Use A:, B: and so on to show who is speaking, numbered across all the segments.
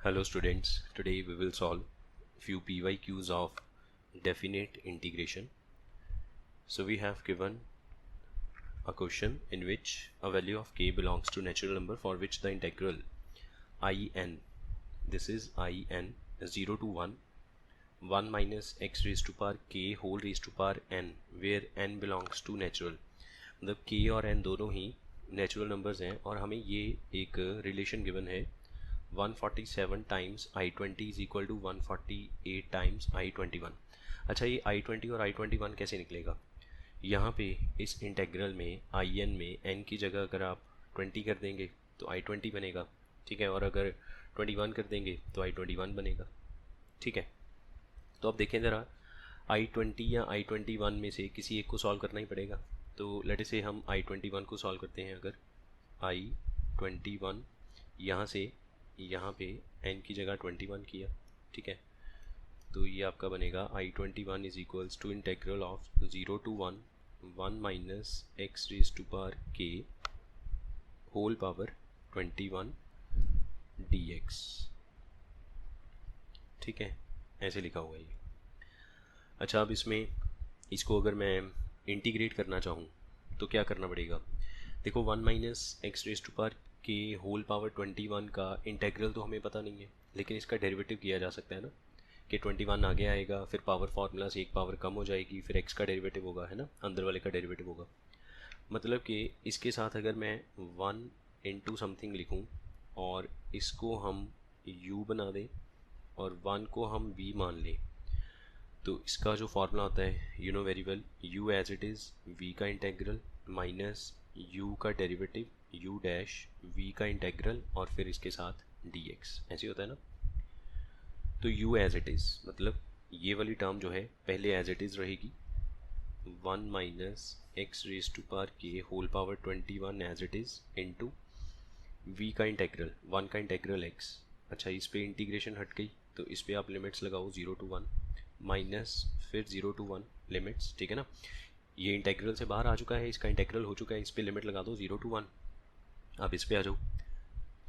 A: Hello students, today we will solve few PYQs of definite integration. So we have given a question in which a value of k belongs to natural number for which the integral in, this is in 0 to 1 minus x raised to power k whole raised to power n, where n belongs to natural, मतलब k और n दोनों ही natural numbers हैं और हमें ये एक relation given है 147 times I20 is equal to 148 times I21। अच्छा, ये I20 और I21 कैसे निकलेगा? यहाँ पे इस इंटेग्रल में in में n की जगह अगर आप 20 कर देंगे तो I20 बनेगा, ठीक है, और अगर 21 कर देंगे तो I21 बनेगा, ठीक है। तो अब देखें ज़रा, I20 या I21 में से किसी एक को सॉल्व करना ही पड़ेगा। तो लेट से हम I21 को सॉल्व करते हैं। अगर I21 यहाँ से यहाँ पे n की जगह 21 किया, ठीक है, तो ये आपका बनेगा I21 is equals to integral of 0 to 1 minus x raise to power k whole power 21 dx, ठीक है, ऐसे लिखा हुआ है ये। अच्छा, अब इसमें इसको अगर मैं इंटीग्रेट करना चाहूँ तो क्या करना पड़ेगा? देखो, 1 minus x raise to power के होल पावर 21 का इंटेग्रल तो हमें पता नहीं है, लेकिन इसका डेरिवेटिव किया जा सकता है ना, कि 21 आगे आएगा, फिर पावर फार्मूला से एक पावर कम हो जाएगी, फिर एक्स का डेरिवेटिव होगा, है ना, अंदर वाले का डेरिवेटिव होगा। मतलब कि इसके साथ अगर मैं 1 इंटू समथिंग लिखूँ और इसको हम u बना दें और 1 को हम v मान लें, तो इसका जो फार्मूला होता है, you know very well, u as it is v का इंटेग्रल माइनस u का डेरिवेटिव u डैश v का इंटेग्रल और फिर इसके साथ dx, ऐसे होता है ना। तो u एज इट इज़ मतलब ये वाली टर्म जो है पहले एज इट इज़ रहेगी, 1 minus x raise to power के whole power 21 as it is into v का इंटेग्रल 1 का इंटेग्रल x। अच्छा, इस पर इंटीग्रेशन हट गई तो इस पर आप लिमिट्स लगाओ 0 to 1 माइनस फिर 0 to 1 लिमिट्स, ठीक है ना। ये इंटेग्रल से बाहर आ चुका है, इसका इंटेग्रल हो चुका है, इस पर लिमिट लगा दो 0 to 1। अब इस पे आ जाओ,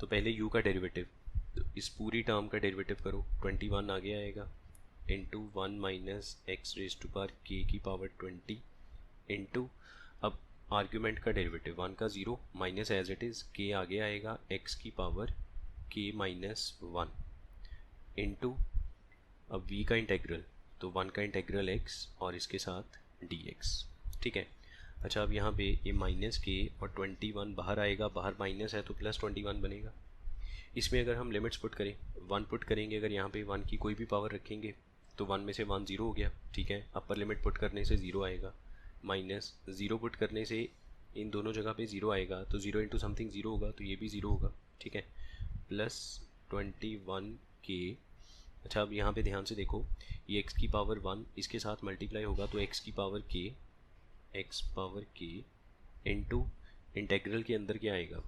A: तो पहले u का डेरिवेटिव, तो इस पूरी टर्म का डेरिवेटिव करो, 21 आगे आएगा into 1 minus x raise to power k की पावर 20 इंटू, अब आर्ग्यूमेंट का डेरिवेटिव 1 का 0 minus as it is k आगे आएगा x की पावर k माइनस 1 इंटू, अब v का इंटेग्रल, तो 1 का इंटेग्रल x और इसके साथ dx, ठीक है। अच्छा, अब यहाँ पे ये माइनस के और 21 बाहर आएगा, बाहर माइनस है तो प्लस 21 बनेगा। इसमें अगर हम लिमिट्स पुट करें, 1 पुट करेंगे, अगर यहाँ पे 1 की कोई भी पावर रखेंगे तो 1 में से 1 0 हो गया, ठीक है। अपर लिमिट पुट करने से 0 आएगा, माइनस 0 पुट करने से इन दोनों जगह पे 0 आएगा, तो 0 इंटू समथिंग 0 होगा, तो ये भी 0 होगा, ठीक है, प्लस 21 के। अच्छा, अब यहाँ पे ध्यान से देखो, ये x की पावर 1 इसके साथ मल्टीप्लाई होगा तो x power k into integral के अंदर क्या आएगा,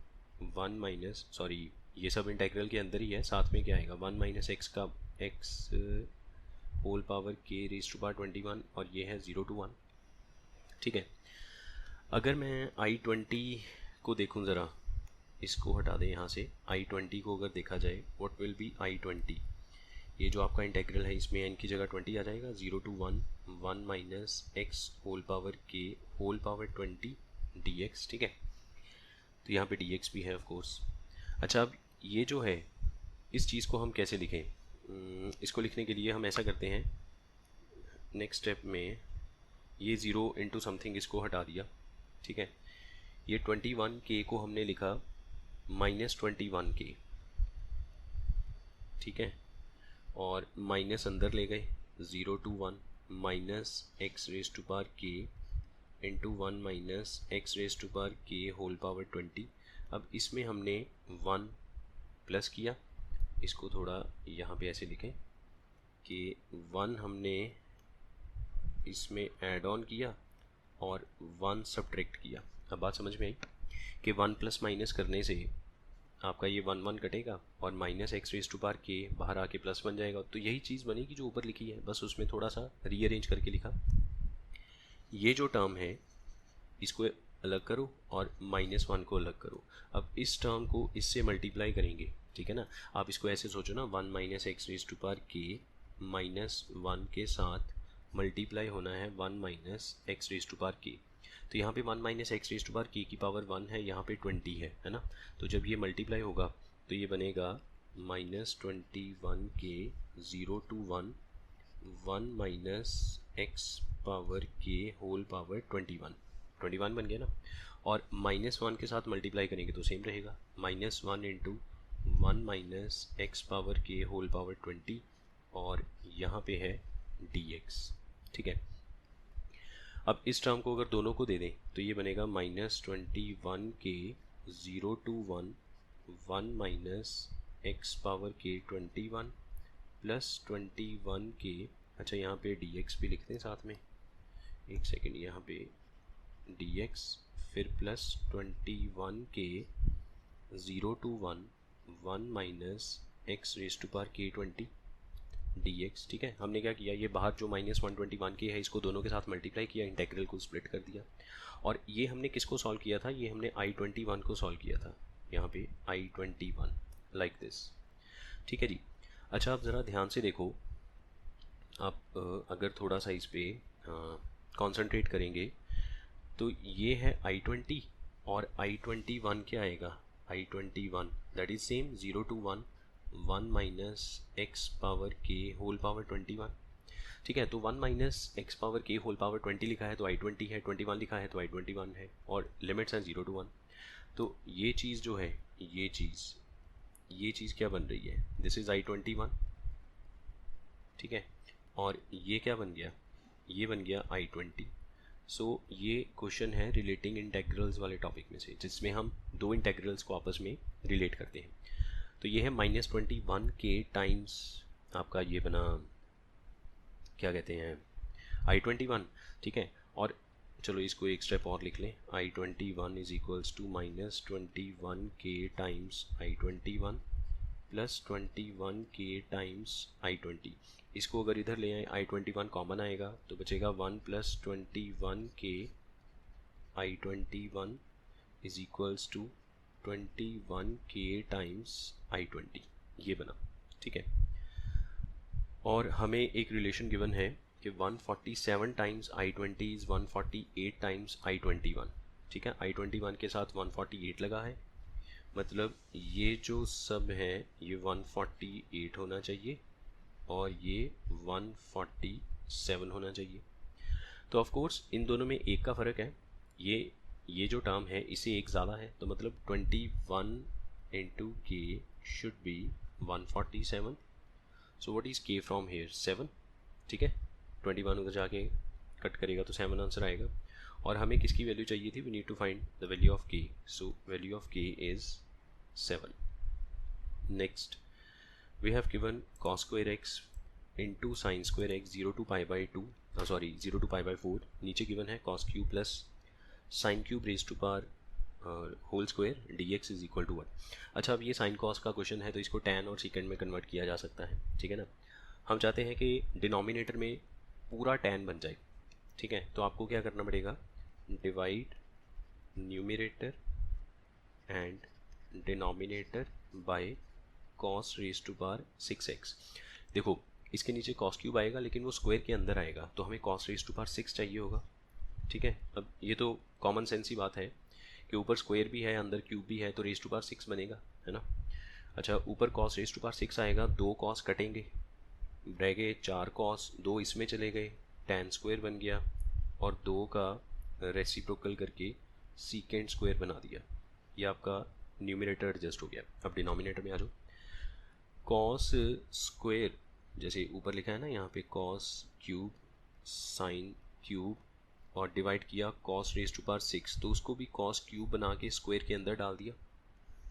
A: 1 माइनस, सॉरी ये सब इंटेग्रल के अंदर ही है, साथ में क्या आएगा 1 माइनस एक्स का x whole power k raise to power 21 और ये है 0 to 1, ठीक है। अगर मैं I20 को देखूं ज़रा, इसको हटा दें यहाँ से, I20 को अगर देखा जाए, व्हाट विल बी I20, ये जो आपका इंटेग्रल है इसमें n की जगह 20 आ जाएगा, 0 to 1 minus x whole power k whole power 20 dx, ठीक है। तो यहाँ पे dx भी है ऑफ कोर्स। अच्छा, अब ये जो है इस चीज़ को हम कैसे लिखें? इसको लिखने के लिए हम ऐसा करते हैं, नेक्स्ट स्टेप में ये 0 इंटू समथिंग इसको हटा दिया, ठीक है। ये 21 k को हमने लिखा माइनस 21 k, ठीक है, और माइनस अंदर ले गए, 0 to 1 minus x raise to power k into 1 minus x raise to power k whole power 20। अब इसमें हमने 1 प्लस किया, इसको थोड़ा यहाँ पे ऐसे लिखें कि 1 हमने इसमें ऐड ऑन किया और 1 सब्ट्रैक्ट किया। अब बात समझ में आई कि 1 प्लस माइनस करने से आपका ये 1 1 कटेगा और minus x raise to power k बाहर आके प्लस बन जाएगा, तो यही चीज़ बनेगी जो ऊपर लिखी है, बस उसमें थोड़ा सा रीअरेंज करके लिखा। ये जो टर्म है इसको अलग करो और -1 को अलग करो। अब इस टर्म को इससे मल्टीप्लाई करेंगे ठीक है ना। आप इसको ऐसे सोचो ना, 1 minus x raise to power k minus 1 के साथ मल्टीप्लाई होना है 1 minus x raise to power k. तो यहाँ पे 1 minus x raise to power k की पावर 1 है, यहाँ पे 20 है ना। तो जब ये मल्टीप्लाई होगा तो ये बनेगा -21 के 0 to 1 1 माइनस एक्स पावर के होल पावर 21 बन गया ना। और -1 के साथ मल्टीप्लाई करेंगे तो सेम रहेगा, -1 इंटू 1 माइनस एक्स पावर के होल पावर 20 और यहाँ पे है dx। ठीक है, अब इस टर्म को अगर दोनों को दे दें तो ये बनेगा -21 के 0 to 1 1 माइनस एक्स पावर के 21 प्लस 21 के, अच्छा यहाँ पे dx भी लिखते हैं साथ में, एक सेकेंड, यहाँ पे dx फिर प्लस 21 के 0 to 1 1 minus x raise to power k 20 dx। ठीक है, हमने क्या किया, ये बाहर जो -121 के है इसको दोनों के साथ मल्टीप्लाई किया, इंटेग्रल को स्प्लिट कर दिया। और ये हमने किसको सॉल्व किया था, ये हमने I21 को सॉल्व किया था, यहाँ पे I21 लाइक दिस। ठीक है जी। अच्छा, आप ज़रा ध्यान से देखो, आप अगर थोड़ा सा इस पे कॉन्सेंट्रेट करेंगे तो ये है I20 और I21 क्या आएगा, I21 that is same 0 to 1 1 minus x power के होल पावर 21। ठीक है, तो 1 माइनस एक्स पावर के होल पावर 20 लिखा है तो I20 है, 21 लिखा है तो I21 है, और लिमिट्स हैं 0 to 1। तो ये चीज़ जो है, ये चीज़ क्या बन रही है, दिस इज़ I21। ठीक है, और ये क्या बन गया, ये बन गया I20। सो ये क्वेश्चन है रिलेटिंग इंटेग्रल्स वाले टॉपिक में से, जिसमें हम दो इंटेग्रल्स को आपस में रिलेट करते हैं। तो ये है -21 के टाइम्स आपका ये बना, क्या कहते हैं, I21। ठीक है, और चलो इसको एक स्टेप और लिख लें, I21 इज इक्वल्स टू -21 के टाइम्स I21 प्लस 21 के टाइम्स I20। इसको अगर इधर ले आए I21 कॉमन आएगा तो बचेगा 1 प्लस 21 के I21 इज इक्वल्स टू 21 के टाइम्स I20, ये बना। ठीक है, और हमें एक रिलेशन गिवन है कि 147 times I20 is 148 times I21। ठीक है, I21 के साथ 148 लगा है, मतलब ये जो सब है ये 148 होना चाहिए और ये 147 होना चाहिए। तो ऑफ कोर्स इन दोनों में एक का फ़र्क है, ये जो टर्म है इसे एक ज़्यादा है, तो मतलब 21 इंटू के should be 147। So what is के फ्रॉम हेयर, 7। ठीक है, 21 उधर जाके कट करेगा तो 7 आंसर आएगा। और हमें किसकी वैल्यू चाहिए थी, we need to find the value of k, so value of k is 7। Next we have given cos square x into sin square x 0 to pi by 2, 0 to pi by 4। नीचे given है cos cube plus sin cube raise to power whole square dx is equal to 1। अच्छा, अब ये sin cos का question है तो इसको tan और secant में कन्वर्ट किया जा सकता है। ठीक है ना, हम चाहते हैं कि डिनोमिनेटर में पूरा tan बन जाए। ठीक है, तो आपको क्या करना पड़ेगा, divide numerator and denominator by cos raise to power 6x। देखो इसके नीचे cos क्यूब आएगा लेकिन वो स्क्वायर के अंदर आएगा, तो हमें cos रेज टू पावर 6 चाहिए होगा। ठीक है, अब ये तो कॉमन सेंस ही बात है कि ऊपर स्क्वायर भी है अंदर क्यूब भी है तो रेज टू पावर 6 बनेगा, है ना। अच्छा, ऊपर cos रेज टू पावर 6 आएगा, 2 cos कटेंगे, रह गए 4 cos, 2 इसमें चले गए, tan स्क्वायर बन गया और 2 का रेसिप्रोकल करके सीकेंड स्क्वायर बना दिया। ये आपका न्यूमरेटर एडजस्ट हो गया। अब डिनोमिनेटर में आ जाओ, cos स्क्वायर जैसे ऊपर लिखा है ना यहाँ पे cos क्यूब sin क्यूब और डिवाइड किया cos रेज टू पावर 6, तो उसको भी cos क्यूब बना के स्क्वायर के अंदर डाल दिया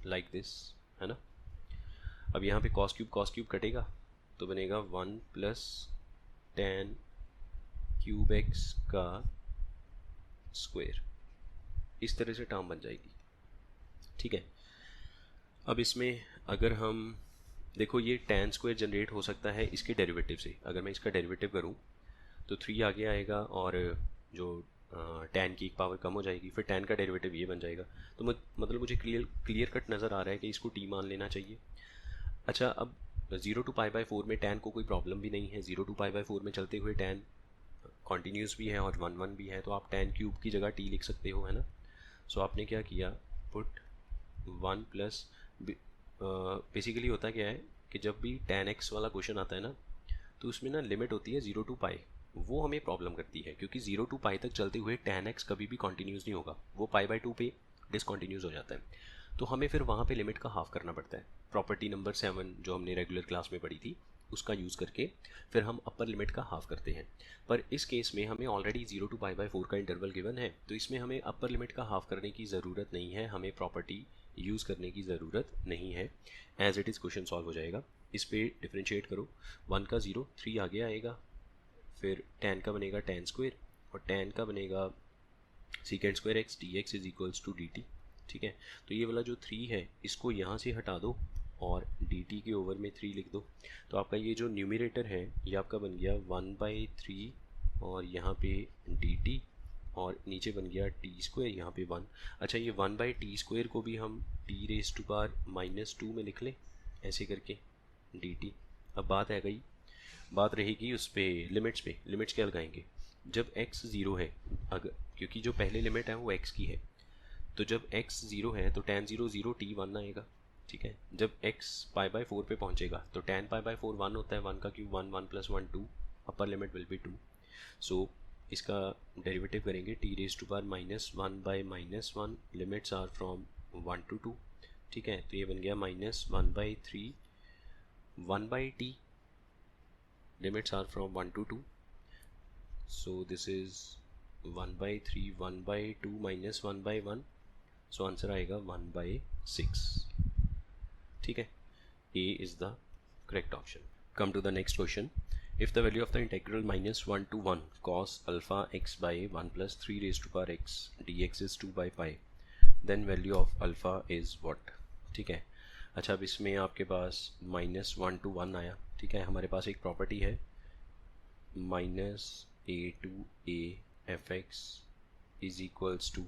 A: लाइक दिस, है ना। अब यहाँ पे cos क्यूब कटेगा तो बनेगा 1 प्लस tan क्यूब x का स्क्वायर, इस तरह से टर्म बन जाएगी। ठीक है, अब इसमें अगर हम देखो ये tan स्क्वायर जनरेट हो सकता है इसके डेरिवेटिव से, अगर मैं इसका डेरिवेटिव करूँ तो 3 आगे आएगा और जो tan की एक पावर कम हो जाएगी, फिर tan का डेरिवेटिव ये बन जाएगा। तो मतलब मुझे क्लियर कट नज़र आ रहा है कि इसको t मान लेना चाहिए। अच्छा, अब 0 to π/4 में tan को कोई प्रॉब्लम भी नहीं है, 0 to π/4 में चलते हुए tan कॉन्टीन्यूस भी है और 1 1 भी है, तो आप tan क्यूब की जगह t लिख सकते हो, है ना। सो आपने क्या किया, पुट 1 प्लस, बेसिकली होता क्या है कि जब भी tan x वाला क्वेश्चन आता है ना, तो उसमें ना लिमिट होती है 0 to π, वो हमें प्रॉब्लम करती है, क्योंकि 0 to π तक चलते हुए tan x कभी भी कॉन्टीन्यूस नहीं होगा, वो π/2 पे डिसकॉन्टीन्यूस हो जाता है। तो हमें फिर वहाँ पे लिमिट का हाफ करना पड़ता है। प्रॉपर्टी नंबर 7 जो हमने रेगुलर क्लास में पढ़ी थी, उसका यूज़ करके फिर हम अपर लिमिट का हाफ करते हैं। पर इस केस में हमें ऑलरेडी 0 to π/4 का इंटरवल गिवन है, तो इसमें हमें अपर लिमिट का हाफ करने की ज़रूरत नहीं है, हमें प्रॉपर्टी यूज़ करने की ज़रूरत नहीं है। As it is question solve हो जाएगा। इस पर डिफ्रेंशिएट करो, 1 का 0, 3 आगे आएगा, फिर tan का बनेगा tan स्क्वायर, और tan का बनेगा secant square x, d x is equals to D t. ठीक है, तो ये वाला जो 3 है इसको यहाँ से हटा दो और डी टी के ओवर में 3 लिख दो। तो आपका ये जो न्यूमिरेटर है ये आपका बन गया 1/3, और यहाँ पे डी टी, और नीचे बन गया टी स्क्वायर, यहाँ पे 1। अच्छा, ये 1/t² को भी हम t⁻⁻² में लिख लें, ऐसे करके डी टी। अब बात रहेगी उस पर लिमिट्स क्या लगाएंगे। जब x 0 है, अगर, क्योंकि जो पहले लिमिट है वो x की है, तो जब x 0 है तो tan 0 0 t 1 आएगा। ठीक है, जब x π/4 पे पहुंचेगा तो tan π/4 1 होता है, 1 का cube 1, 1 + 1 2, upper limit will be 2। सो इसका डेरिवेटिव करेंगे t⁻⁻1/-1, limits are from 1 to 2। ठीक है, तो ये बन गया -1/3 1/t, limits are from 1 to 2, so this is 1/3 1/2 -1/1, so answer आएगा 1/6। ठीक है, A is the correct option. Come to the next question. If the value of the integral -1 to 1 cos alpha x by 1 plus 3 raised to power x dx is 2/π, then value of alpha is what? ठीक है, अच्छा, अब इसमें आपके पास -1 to 1 आया। ठीक है, हमारे पास एक प्रॉपर्टी है -a/a fx is equals to,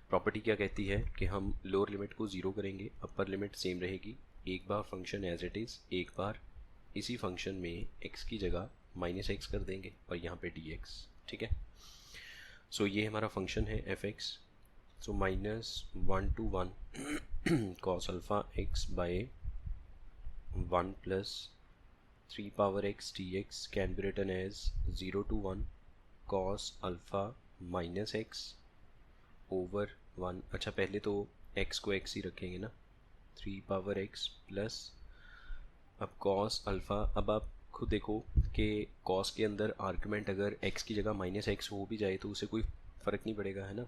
A: property क्या कहती है कि हम लोअर लिमिट को 0 करेंगे, अपर लिमिट सेम रहेगी, एक बार फंक्शन एज इट इज़, एक बार इसी फंक्शन में x की जगह -x कर देंगे और यहाँ पे dx। ठीक है, सो ये हमारा फंक्शन है fx। So -1 to 1 cos alpha x by 1 plus 3 power x dx can be written as 0 to 1 cos alpha minus x over 1। अच्छा, पहले तो x को x ही रखेंगे ना, 3 power x प्लस, अब cos अल्फ़ा, अब आप खुद देखो कि cos के अंदर आर्गुमेंट अगर x की जगह -x हो भी जाए तो उसे कोई फ़र्क नहीं पड़ेगा, है ना।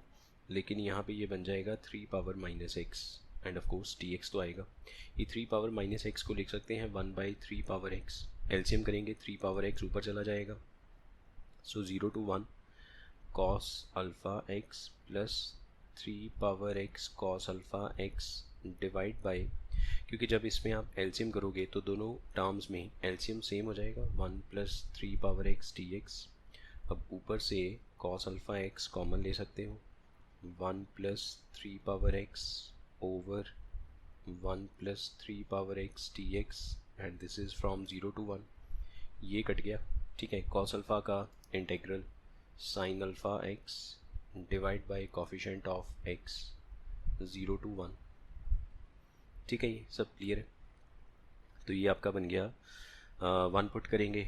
A: लेकिन यहाँ पे ये बन जाएगा 3 power -x end of course dx तो आएगा। ये 3 power -x को लिख सकते हैं 1/3 power x, एलसीएम करेंगे 3 power x ऊपर चला जाएगा। सो 0 to 1 cos alpha x plus 3 power x cos alpha x divide bye, क्योंकि जब इसमें आप एलसीएम करोगे तो दोनों टर्म्स में एलसीएम सेम हो जाएगा, 1 plus 3 power x dx। अब ऊपर से cos अल्फ़ा x कॉमन ले सकते हो, 1 plus 3 power x over 1 plus 3 power x dx, and this is from 0 to 1, ये कट गया। ठीक है, cos अल्फ़ा का integral sin alpha x divide by coefficient of x 0 to 1। ठीक है, ये सब क्लियर है। तो ये आपका बन गया 1 पुट करेंगे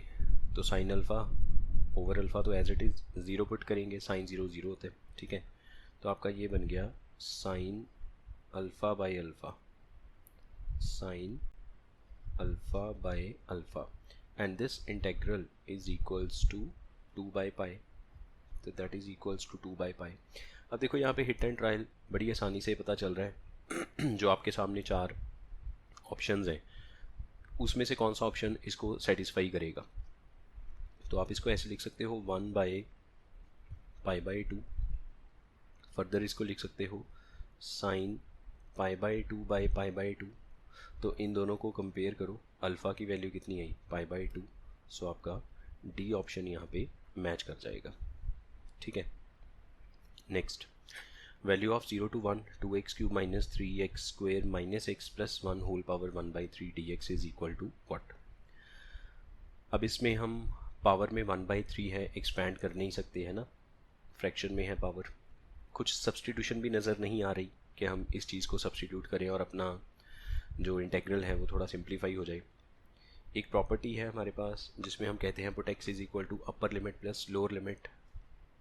A: तो sin अल्फ़ा ओवर अल्फ़ा तो एज इट इज़, 0 पुट करेंगे sin 0 0 होते हैं। ठीक है, तो आपका ये बन गया sin alpha by alpha, sin alpha by alpha, and this integral is equals to 2/π, तो दैट इज़ इक्वल्स टू 2/π। अब देखो यहाँ पे हिट एंड ट्रायल बड़ी आसानी से पता चल रहा है जो आपके सामने 4 ऑप्शंस हैं उसमें से कौन सा ऑप्शन इसको सेटिस्फाई करेगा। तो आप इसको ऐसे लिख सकते हो 1/π/2, फर्दर इसको लिख सकते हो sin π/2/π/2। तो इन दोनों को कंपेयर करो, अल्फ़ा की वैल्यू कितनी आई, π/2, सो आपका डी ऑप्शन यहाँ पे मैच कर जाएगा। ठीक है, next value of 0 to 1 2x cube minus 3x square minus x plus 1 whole power 1/3 dx is equal to what. अब इसमें हम पावर में 1/3 है, एक्सपैंड कर नहीं सकते है ना, फ्रैक्शन में है पावर, कुछ सब्सटीट्यूशन भी नज़र नहीं आ रही कि हम इस चीज़ को सब्सटीट्यूट करें और अपना जो इंटेग्रल है वो थोड़ा सिंप्लीफाई हो जाए। एक प्रॉपर्टी है हमारे पास जिसमें हम कहते हैं put x is equal to upper limit plus lower limit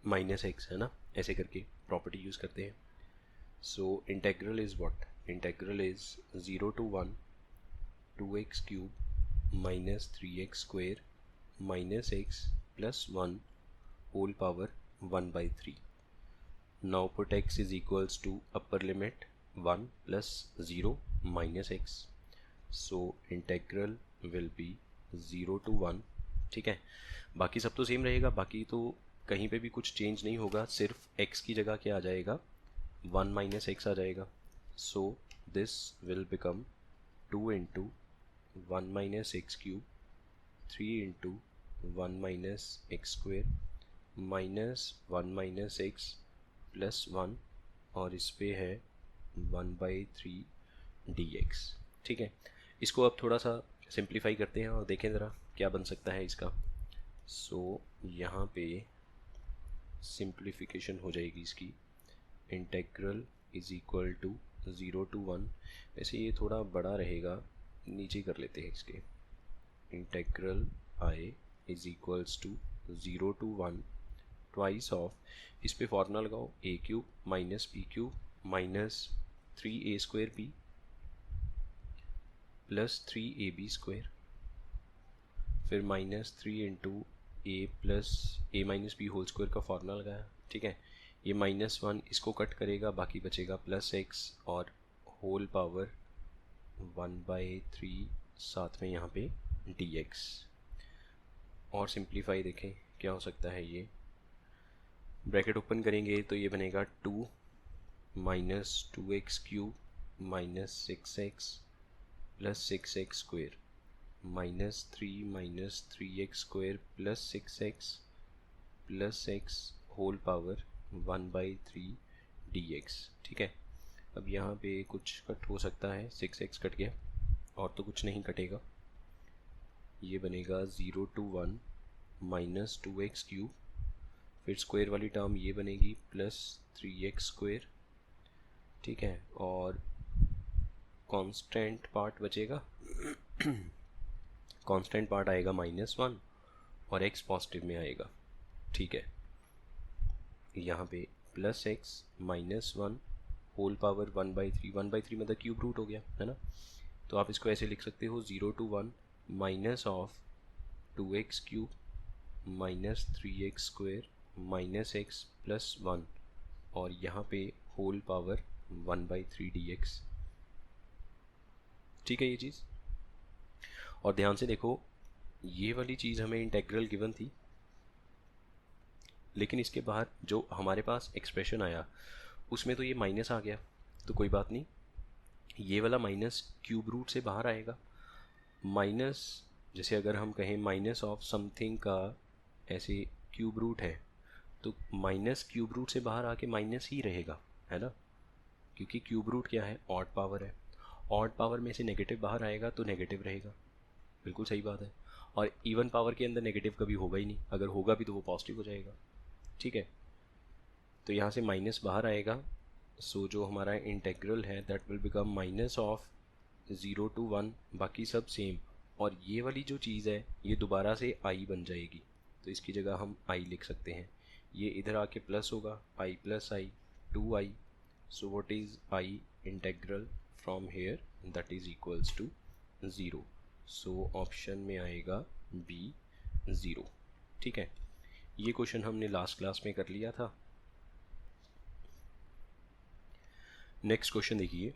A: minus X, है ना, ऐसे करके प्रॉपर्टी यूज़ करते हैं। So integral is what, integral is 0 to 1 2x cube minus 3x square minus x plus 1 whole power 1/3। Now put x is equals to upper limit 1 plus 0 minus X, so integral will be 0 to 1। ठीक है, बाकी सब तो same रहेगा, बाकी तो कहीं पे भी कुछ चेंज नहीं होगा, सिर्फ x की जगह क्या आ जाएगा, 1 माइनस एक्स आ जाएगा। So this will become 2 into 1 minus x cube 3 into 1 minus x square minus 1 minus x plus 1 और इस पे है 1/3 dx। ठीक है, इसको अब थोड़ा सा सिंप्लीफाई करते हैं और देखें ज़रा क्या बन सकता है इसका। सो यहाँ पे सिंप्लीफिकेशन हो जाएगी इसकी, integral is equal to 0 to 1, वैसे ये थोड़ा बड़ा रहेगा, नीचे कर लेते हैं इसके, integral I is equals to 0 to 1 twice of, इस पे फॉर्मूला लगाओ A cube minus P cube minus 3a square B plus 3ab square, फिर minus 3 into A plus A minus B whole square का फॉर्मूला लगाया। ठीक है, ये -1 इसको कट करेगा, बाकी बचेगा प्लस एक्स और होल पावर 1/3 साथ में यहाँ पे dx। और सिंप्लीफाई देखें क्या हो सकता है, ये ब्रैकेट ओपन करेंगे तो ये बनेगा 2 minus 2x cube minus 6x plus 6x square minus 3x square plus 6x plus x whole power 1/3 dx। ठीक है, अब यहाँ पे कुछ कट हो सकता है, 6x कट गया और तो कुछ नहीं कटेगा, ये बनेगा 0 to 1 माइनस 2x क्यूब, फिर स्क्वायर वाली टर्म ये बनेगी प्लस 3x स्क्वायर। ठीक है, और कांस्टेंट पार्ट बचेगा कांस्टेंट पार्ट आएगा -1 और x पॉजिटिव में आएगा। ठीक है, यहाँ पे प्लस एक्स -1 होल पावर 1/3 मतलब क्यूब रूट हो गया, है ना, तो आप इसको ऐसे लिख सकते हो 0 to 1 minus of 2x cube minus 3x square minus x plus 1 और यहाँ पे होल पावर 1/3 dx। ठीक है ये चीज़, और ध्यान से देखो ये वाली चीज़ हमें इंटेग्रल गिवन थी, लेकिन इसके बाहर जो हमारे पास एक्सप्रेशन आया उसमें तो ये माइनस आ गया, तो कोई बात नहीं, ये वाला माइनस क्यूब रूट से बाहर आएगा। माइनस जैसे अगर हम कहें माइनस ऑफ समथिंग का ऐसे क्यूब रूट है, तो माइनस क्यूब रूट से बाहर आके माइनस ही रहेगा, है ना, क्योंकि क्यूब रूट क्या है, ऑड पावर है, ऑड पावर में से नेगेटिव बाहर आएगा तो नेगेटिव रहेगा, बिल्कुल सही बात है। और इवन पावर के अंदर नेगेटिव कभी होगा ही नहीं, अगर होगा भी तो वो पॉजिटिव हो जाएगा। ठीक है, तो यहाँ से माइनस बाहर आएगा, सो जो हमारा इंटेग्रल है that will become minus of 0 to 1, बाकी सब सेम, और ये वाली जो चीज़ है ये दोबारा से आई बन जाएगी, तो इसकी जगह हम आई लिख सकते हैं, ये इधर आके प्लस होगा, I plus I 2i, so what is I integral from here that is equals to 0, सो ऑप्शन में आएगा बी 0। ठीक है, ये क्वेश्चन हमने लास्ट क्लास में कर लिया था। नेक्स्ट क्वेश्चन देखिए,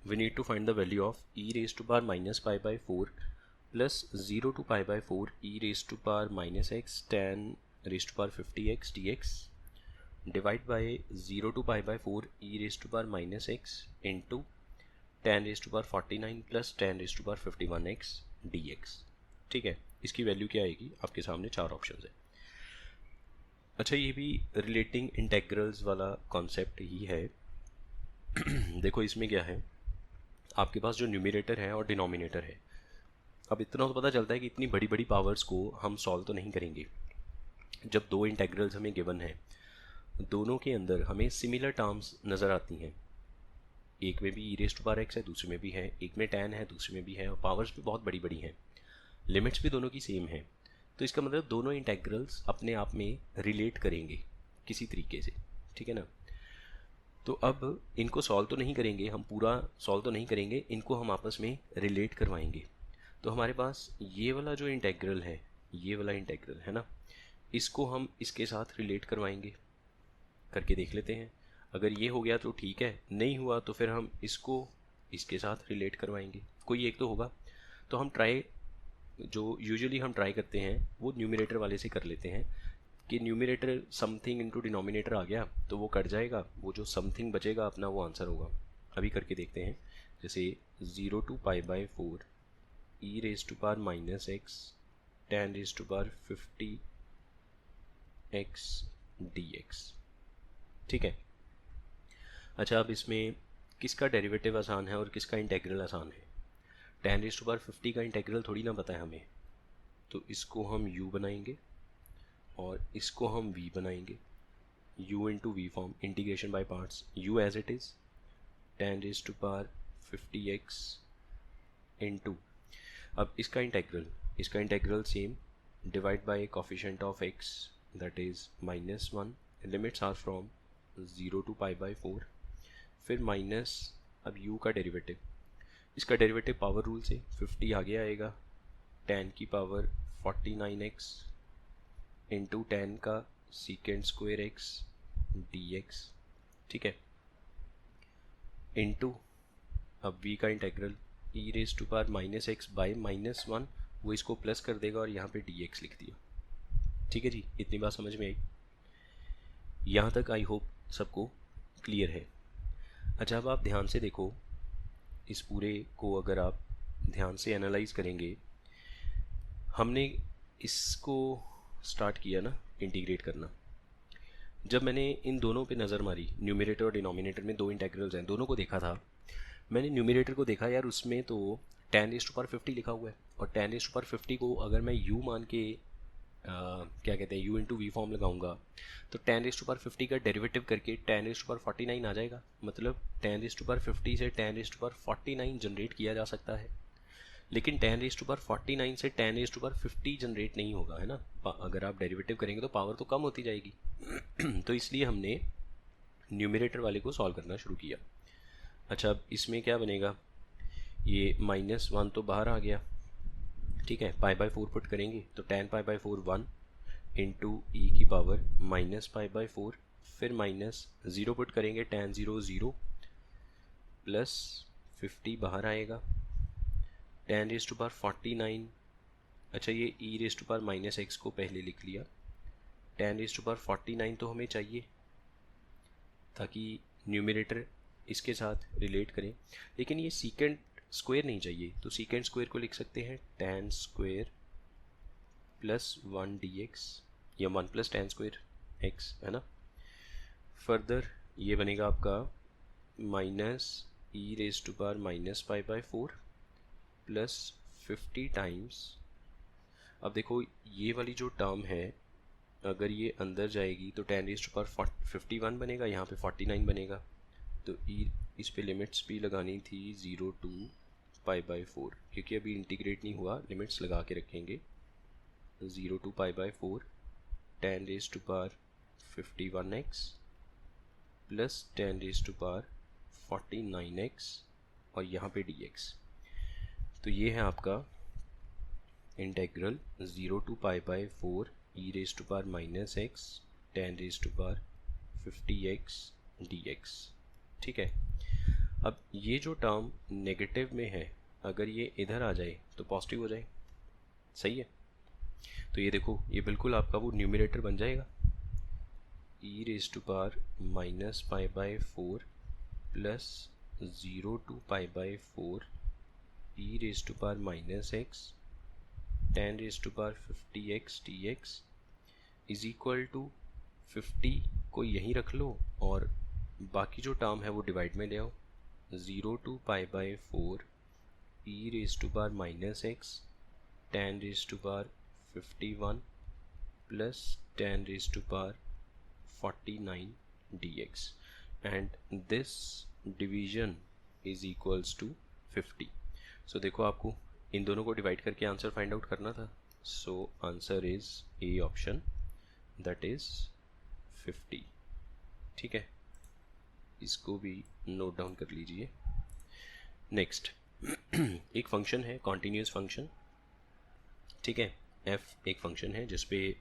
A: we need to find the value of e raise to power -π/4 plus 0 to π/4 e raise to power -x tan raise to power 50x dx divide by 0 to π/4 e raise to power -x into tan raise to power 49 plus tan raise to power 51x dx। ठीक है, इसकी value क्या आएगी, आपके सामने चार option है। अच्छा, ये भी रिलेटिंग इंटेग्रल्स वाला कॉन्सेप्ट ही है। देखो इसमें क्या है, आपके पास जो न्यूमरेटर है और डिनोमिनेटर है। अब इतना तो पता चलता है कि इतनी बड़ी बड़ी पावर्स को हम सॉल्व तो नहीं करेंगे। जब दो इंटेग्रल्स हमें गिवन है, दोनों के अंदर हमें सिमिलर टर्म्स नज़र आती हैं। एक में भी ई रेस टू पावर एक्स है, दूसरे में भी है, एक में tan है, दूसरे में भी है, और पावर्स भी बहुत बड़ी बड़ी हैं, लिमिट्स भी दोनों की सेम है। तो इसका मतलब दोनों इंटेग्रल्स अपने आप में रिलेट करेंगे किसी तरीके से, ठीक है ना। तो अब इनको सॉल्व तो नहीं करेंगे हम, पूरा सॉल्व तो नहीं करेंगे, इनको हम आपस में रिलेट करवाएंगे। तो हमारे पास ये वाला जो इंटेग्रल है, ये वाला इंटेग्रल है ना, इसको हम इसके साथ रिलेट करवाएंगे। करके देख लेते हैं। अगर ये हो गया तो ठीक है, नहीं हुआ तो फिर हम इसको इसके साथ रिलेट करवाएंगे, कोई एक तो होगा। तो हम ट्राई, जो यूजुअली हम ट्राई करते हैं वो न्यूमरेटर वाले से कर लेते हैं कि न्यूमरेटर समथिंग इनटू डिनोमिनेटर आ गया तो वो कट जाएगा, वो जो समथिंग बचेगा अपना वो आंसर होगा। अभी करके देखते हैं। जैसे 0 to π/4 E raise to power minus x tan raise to power 50 X dx, ठीक है। अच्छा, अब इसमें किसका डेरिवेटिव आसान है और किसका इंटेग्रल आसान है। tan रेज टू पावर 50 का इंटेग्रल थोड़ी ना पता है हमें, तो इसको हम u बनाएंगे और इसको हम v बनाएंगे। u into v form, integration by parts, u as it is tan raise to power 50x into, अब इसका integral same, divide by coefficient of x that is -1, limits are from 0 to π/4, फिर minus, अब u का derivative, इसका derivative power rule से 50 आगे आएगा, tan की पावर 49x इंटू tan का सीकेंड स्क्वायर x dx, ठीक है, इंटू अब v का integral e raise to power minus x by -1, वो इसको प्लस कर देगा और यहाँ पे dx लिख दिया। ठीक है जी, इतनी बात समझ में आई। यहाँ तक आई होप सबको क्लियर है। अच्छा, अब आप ध्यान से देखो, इस पूरे को अगर आप ध्यान से एनालाइज करेंगे, हमने इसको स्टार्ट किया ना इंटीग्रेट करना। जब मैंने इन दोनों पे नज़र मारी, न्यूमरेटर और डिनोमिनेटर में दो इंटेग्रल्स हैं, दोनों को देखा था मैंने। न्यूमरेटर को देखा यार, उसमें तो tan रेज़ टू पावर 50 लिखा हुआ है, और tan रेज़ टू पावर 50 को अगर मैं u मान के क्या कहते हैं u इंटू वी फॉर्म लगाऊंगा, तो tan रेज़ टू पावर 50 का डेरिवेटिव करके tan रेज़ टू पावर 49 आ जाएगा। मतलब tan रेज़ टू पावर 50 से tan raise to power 49 generate किया जा सकता है, लेकिन tan रेज़ टू पावर 49 से tan raise to power 50 generate नहीं होगा, है ना। अगर आप डेरिवेटिव करेंगे तो पावर तो कम होती जाएगी। तो इसलिए हमने न्यूमरेटर वाले को सॉल्व करना शुरू किया। अच्छा, अब इसमें क्या बनेगा, ये -1 तो बाहर आ गया, ठीक है, π/4 पुट करेंगे तो tan π/4 1 इंटू ई की पावर -π/4, फिर -0 पुट करेंगे, tan 0 0 प्लस 50 बाहर आएगा, tan रेज़ टू पावर 49। अच्छा, ये e raise to power minus x को पहले लिख लिया, tan रेज़ टू पावर 49 तो हमें चाहिए ताकि न्यूमरेटर इसके साथ रिलेट करें, लेकिन ये सीकेंड स्क्वायर नहीं चाहिए, तो सीकेंड स्क्वायर को लिख सकते हैं tan स्क्वायर प्लस 1 dx, या 1 प्लस tan स्क्वायर x, है ना। फर्दर ये बनेगा आपका minus E raise to power -π/4 plus 50 times, अब देखो ये वाली जो टर्म है अगर ये अंदर जाएगी तो tan रेज़ टू पावर 51 बनेगा, यहाँ पे 49 बनेगा, तो ई इस पे लिमिट्स भी लगानी थी 0 to π/4, क्योंकि अभी इंटीग्रेट नहीं हुआ, लिमिट्स लगा के रखेंगे 0 to π/4 tan raise to power 51x plus tan raise to power 49x और यहाँ पे dx। तो ये है आपका integral 0 to π/4 E raise to power minus x tan raise to power 50x dx, ठीक है। अब ये जो टर्म नेगेटिव में है, अगर ये इधर आ जाए तो पॉजिटिव हो जाए, सही है। तो ये देखो, ये बिल्कुल आपका वो न्यूमरेटर बन जाएगा, E raise to power -π/4 plus 0 to π/4 E raise to power minus x tan raise to power 50x dx is equal to 50 को यहीं रख लो और बाकी जो टर्म है वो डिवाइड में ले आओ। 0 to pi by 4 e raise to power minus x tan raise to power 51 plus tan raise to power 49 dx and this division is equals to 50। So देखो आपको इन दोनों को डिवाइड करके आंसर फाइंड आउट करना था। So answer is A option, that is 50। ठीक है, इसको भी नोट डाउन कर लीजिए। नेक्स्ट एक फंक्शन है कॉन्टिन्यूस फंक्शन। ठीक है, f एक फंक्शन है जिसपे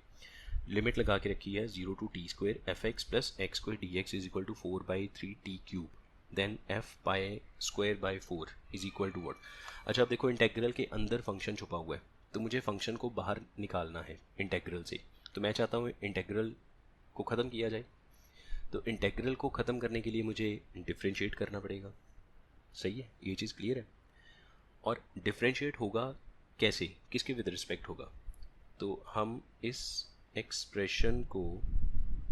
A: लिमिट लगा के रखी है 0 to t square f x plus x square d x is equal to 4/3 t cube then f pi square by 4 is equal to what. अच्छा, अब देखो इंटेग्रल के अंदर फंक्शन छुपा हुआ है, तो मुझे फंक्शन को बाहर निकालना है इंटेग्रल से। तो मैं चाहता हूँ इंटेग्रल को ख़त्म किया जाए। तो इंटेग्रल को ख़त्म करने के लिए मुझे डिफ्रेंशिएट करना पड़ेगा। सही है, ये चीज़ क्लियर है। और डिफ्रेंशिएट होगा कैसे, किसके विद रिस्पेक्ट होगा? तो हम इस एक्सप्रेशन को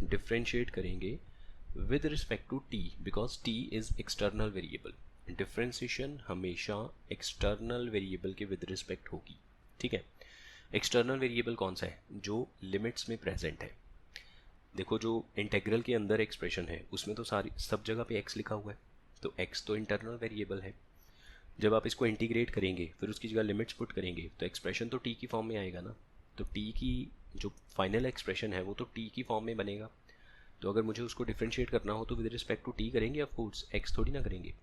A: डिफ्रेंशिएट करेंगे with respect to t, because t is external variable. Differentiation हमेशा एक्सटर्नल वेरिएबल के विद रिस्पेक्ट होगी। ठीक है, एक्सटर्नल वेरिएबल कौन सा है? जो लिमिट्स में प्रेजेंट है। देखो जो इंटेग्रल के अंदर एक्सप्रेशन है उसमें तो सारी सब जगह पे x लिखा हुआ है, तो x तो इंटरनल वेरिएबल है। जब आप इसको इंटीग्रेट करेंगे फिर उसकी जगह लिमिट्स पुट करेंगे तो एक्सप्रेशन तो t की फॉर्म में आएगा ना। तो t की जो फाइनल एक्सप्रेशन है वो तो t की फॉर्म में बनेगा। तो अगर मुझे उसको डिफ्रेंशिएट करना हो तो विद रिस्पेक्ट टू t करेंगे, ऑफ कोर्स, x थोड़ी ना करेंगे।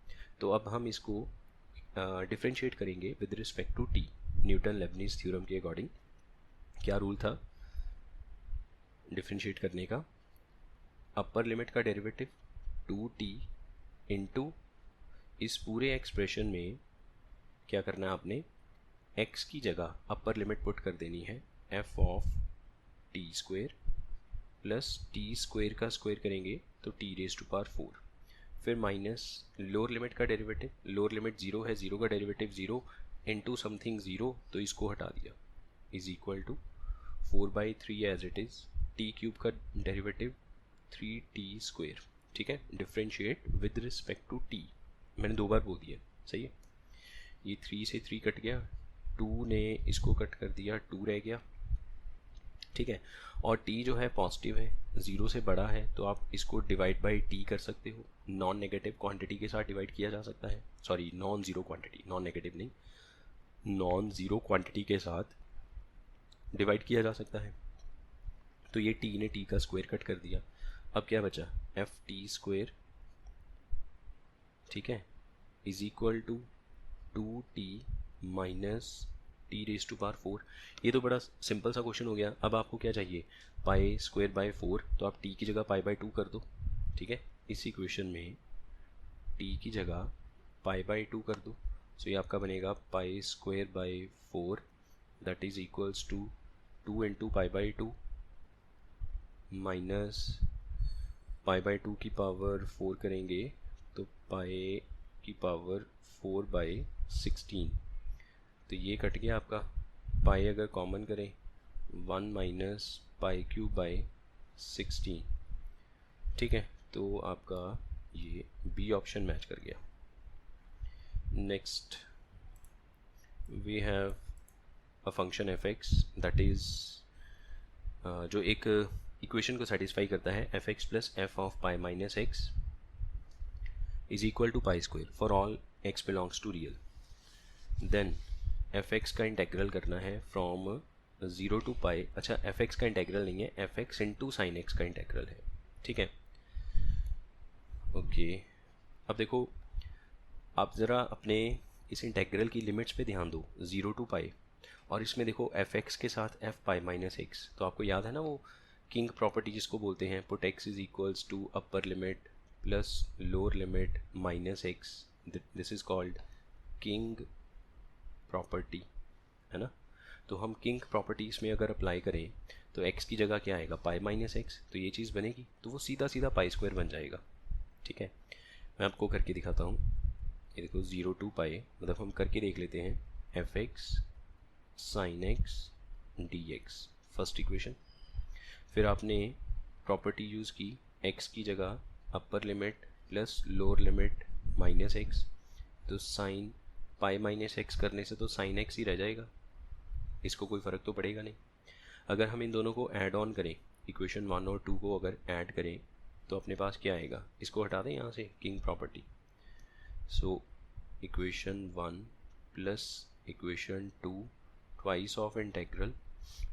A: तो अब हम इसको डिफ्रेंशिएट करेंगे with respect to t। Newton Leibniz theorem के अकॉर्डिंग क्या रूल था डिफ्रेंशिएट करने का? अपर लिमिट का डेरिवेटिव 2t इंटू इस पूरे एक्सप्रेशन में क्या करना है आपने, x की जगह अपर लिमिट पुट कर देनी है f of t square plus T square का स्क्वेयर करेंगे तो t रेज टू पावर 4, फिर माइनस लोअर लिमिट का डेरिवेटिव, लोअर लिमिट 0 है, 0 का डेरिवेटिव 0 इंटू समथिंग 0, तो इसको हटा दिया, is equal to 4/3 as it is, t cube का डेरिवेटिव 3t स्क्वेयर। ठीक है, differentiate with respect to t, मैंने 2 बार बोल दिया। सही है, ये 3 से 3 कट गया, 2 ने इसको कट कर दिया, 2 रह गया। ठीक है, और t जो है पॉजिटिव है, 0 से बड़ा है, तो आप इसको डिवाइड बाई t कर सकते हो। नॉन नेगेटिव क्वांटिटी के साथ डिवाइड किया जा सकता है, sorry non zero quantity, non negative नहीं, नॉन ज़ीरो क्वांटिटी के साथ डिवाइड किया जा सकता है। तो ये t ने t का स्क्वायर कट कर दिया, अब क्या बचा, एफ टी स्क्वायर, ठीक है, is equal to 2t minus t raise to power 4। ये तो बड़ा सिंपल सा क्वेश्चन हो गया। अब आपको क्या चाहिए, पाई स्क्वायर बाय 4, तो आप t की जगह पाई बाय 2 कर दो। ठीक है, इस इक्वेशन में t की जगह पाई बाय 2 कर दो, सो ये आपका बनेगा pi square by 4 that is equals to 2 into pi by 2 minus pi by 2 की पावर 4 करेंगे तो पाई की पावर 4/16, तो ये कट गया आपका। पाई अगर कॉमन करें 1 माइनस पाई क्यूब बाय 16। ठीक है, तो आपका ये बी ऑप्शन मैच कर गया। Next we have a function f x that is जो एक इक्वेशन को सेटिस्फाई करता है, f x plus f of pi minus x is equal to pi square for all x belongs to real. Then f x का integral करना है from 0 to पाई। अच्छा, F x का इंटेग्रल नहीं है, f x into sine x का integral है। ठीक है, ओके। अब देखो, आप ज़रा अपने इस इंटेग्रल की लिमिट्स पे ध्यान दो, 0 टू पाई, और इसमें देखो एफ एक्स के साथ एफ पाई माइनस एक्स, तो आपको याद है ना वो किंग प्रॉपर्टी जिसको बोलते हैं, put x is equals to upper limit plus lower limit minus x, this is called king property, है ना। तो हम किंग प्रॉपर्टीज़ में अगर अप्लाई करें तो x की जगह क्या आएगा, पाई माइनस एक्स, तो ये चीज़ बनेगी, तो वो सीधा सीधा पाई स्क्वायर बन जाएगा। ठीक है, मैं आपको करके दिखाता हूँ। ये देखो 0 टू पाई, मतलब हम करके देख लेते हैं, F x sign x d x, first equation. फिर आपने प्रॉपर्टी यूज़ की, x की जगह अपर limit plus lower limit minus x, तो साइन पाई माइनस एक्स करने से तो साइन एक्स ही रह जाएगा, इसको कोई फ़र्क तो पड़ेगा नहीं। अगर हम इन दोनों को ऐड ऑन करें, इक्वेशन 1 और 2 को अगर ऐड करें तो अपने पास क्या आएगा, इसको हटा दें यहाँ से, king property. So equation 1 plus equation 2 twice of integral,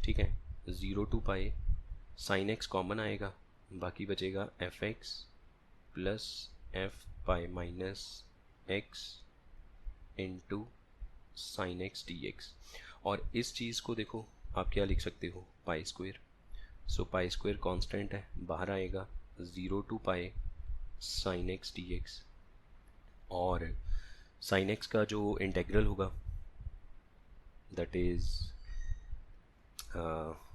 A: ठीक है, 0 to pi sine x common आएगा, बाकी बचेगा f x plus f pi minus x into sine x d x. और इस चीज़ को देखो आप क्या लिख सकते हो, pi square. So pi square constant है, बाहर आएगा 0 to pi sine x d x, और साइन एक्स का जो इंटेग्रल होगा that is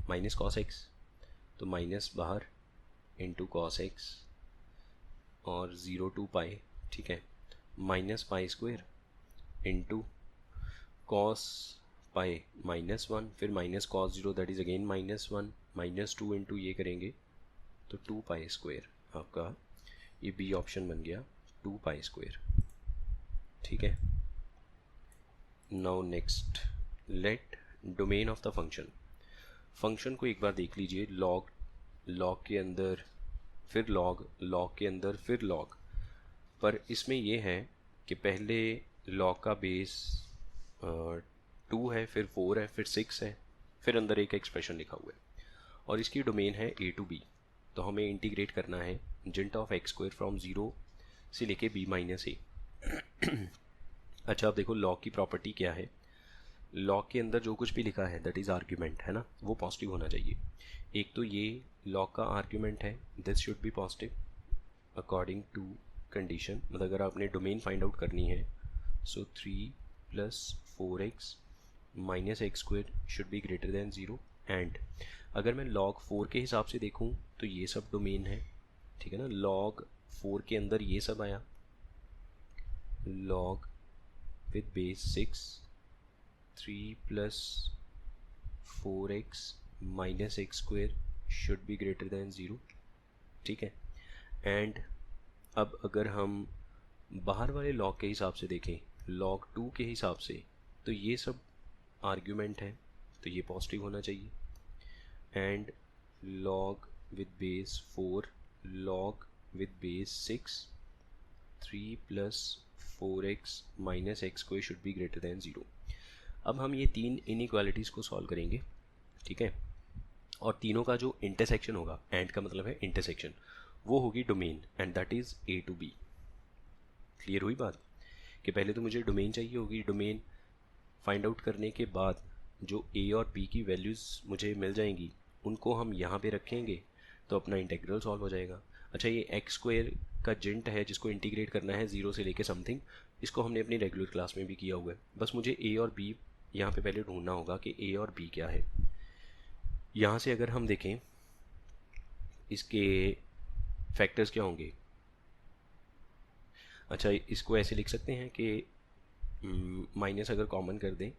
A: minus cos x, तो माइनस बाहर इंटू कॉस एक्स और 0 टू पाई, ठीक है, minus pi square into cos pi -1, फिर minus cos 0 that is again -1, -2 into ये करेंगे तो 2 पाई स्क्वेयर, आपका ये बी ऑप्शन बन गया 2 पाई स्क्वेयर, ठीक है। Now next, let domain of the function को एक बार देख लीजिए, लॉग के अंदर फिर लॉग के अंदर फिर लॉग, पर इसमें ये है कि पहले लॉग का बेस 2 है, फिर 4 है, फिर 6 है, फिर अंदर एक एक्सप्रेशन लिखा हुआ है, और इसकी डोमेन है a टू b। तो हमें इंटीग्रेट करना है जेंट ऑफ एक्स स्क्वायर फ्रॉम 0 से लेके b माइनस ए। अच्छा, अब देखो लॉग की प्रॉपर्टी क्या है, लॉग के अंदर जो कुछ भी लिखा है दैट इज़ आर्ग्यूमेंट, है ना, वो पॉजिटिव होना चाहिए। एक तो ये लॉग का आर्ग्यूमेंट है, this should be positive according to condition, मतलब अगर आपने डोमेन फाइंड आउट करनी है, so 3 plus 4x minus x square should be greater than 0। And अगर मैं log 4 के हिसाब से देखूं तो ये सब डोमेन है, ठीक है ना, log 4 के अंदर ये सब आया, log with base 6 3 plus 4x minus x square should be greater than 0, ठीक है। एंड अब अगर हम बाहर वाले log के हिसाब से देखें, log 2 के हिसाब से, तो ये सब आर्ग्यूमेंट है, तो ये पॉजिटिव होना चाहिए। And log with base 4 log with base 6 3 plus 4x minus x square should be greater than 0। अब हम ये तीन इनइक्वालिटीज़ को सॉल्व करेंगे, ठीक है, और तीनों का जो इंटरसेक्शन होगा, एंड का मतलब है इंटरसेक्शन, वो होगी domain, and that is a to b। Clear हुई बात कि पहले तो मुझे डोमेन चाहिए होगी, डोमेन फाइंड आउट करने के बाद जो a और b की वैल्यूज़ मुझे मिल जाएंगी उनको हम यहाँ पे रखेंगे तो अपना इंटेग्रल सॉल्व हो जाएगा। अच्छा, ये एक्स स्क्वायर का जेंट है जिसको इंटीग्रेट करना है 0 से लेके समथिंग, इसको हमने अपनी रेगुलर क्लास में भी किया हुआ है, बस मुझे a और b यहाँ पे पहले ढूंढना होगा कि a और b क्या है। यहाँ से अगर हम देखें इसके फैक्टर्स क्या होंगे, अच्छा इसको ऐसे लिख सकते हैं कि माइनस अगर कॉमन कर दें,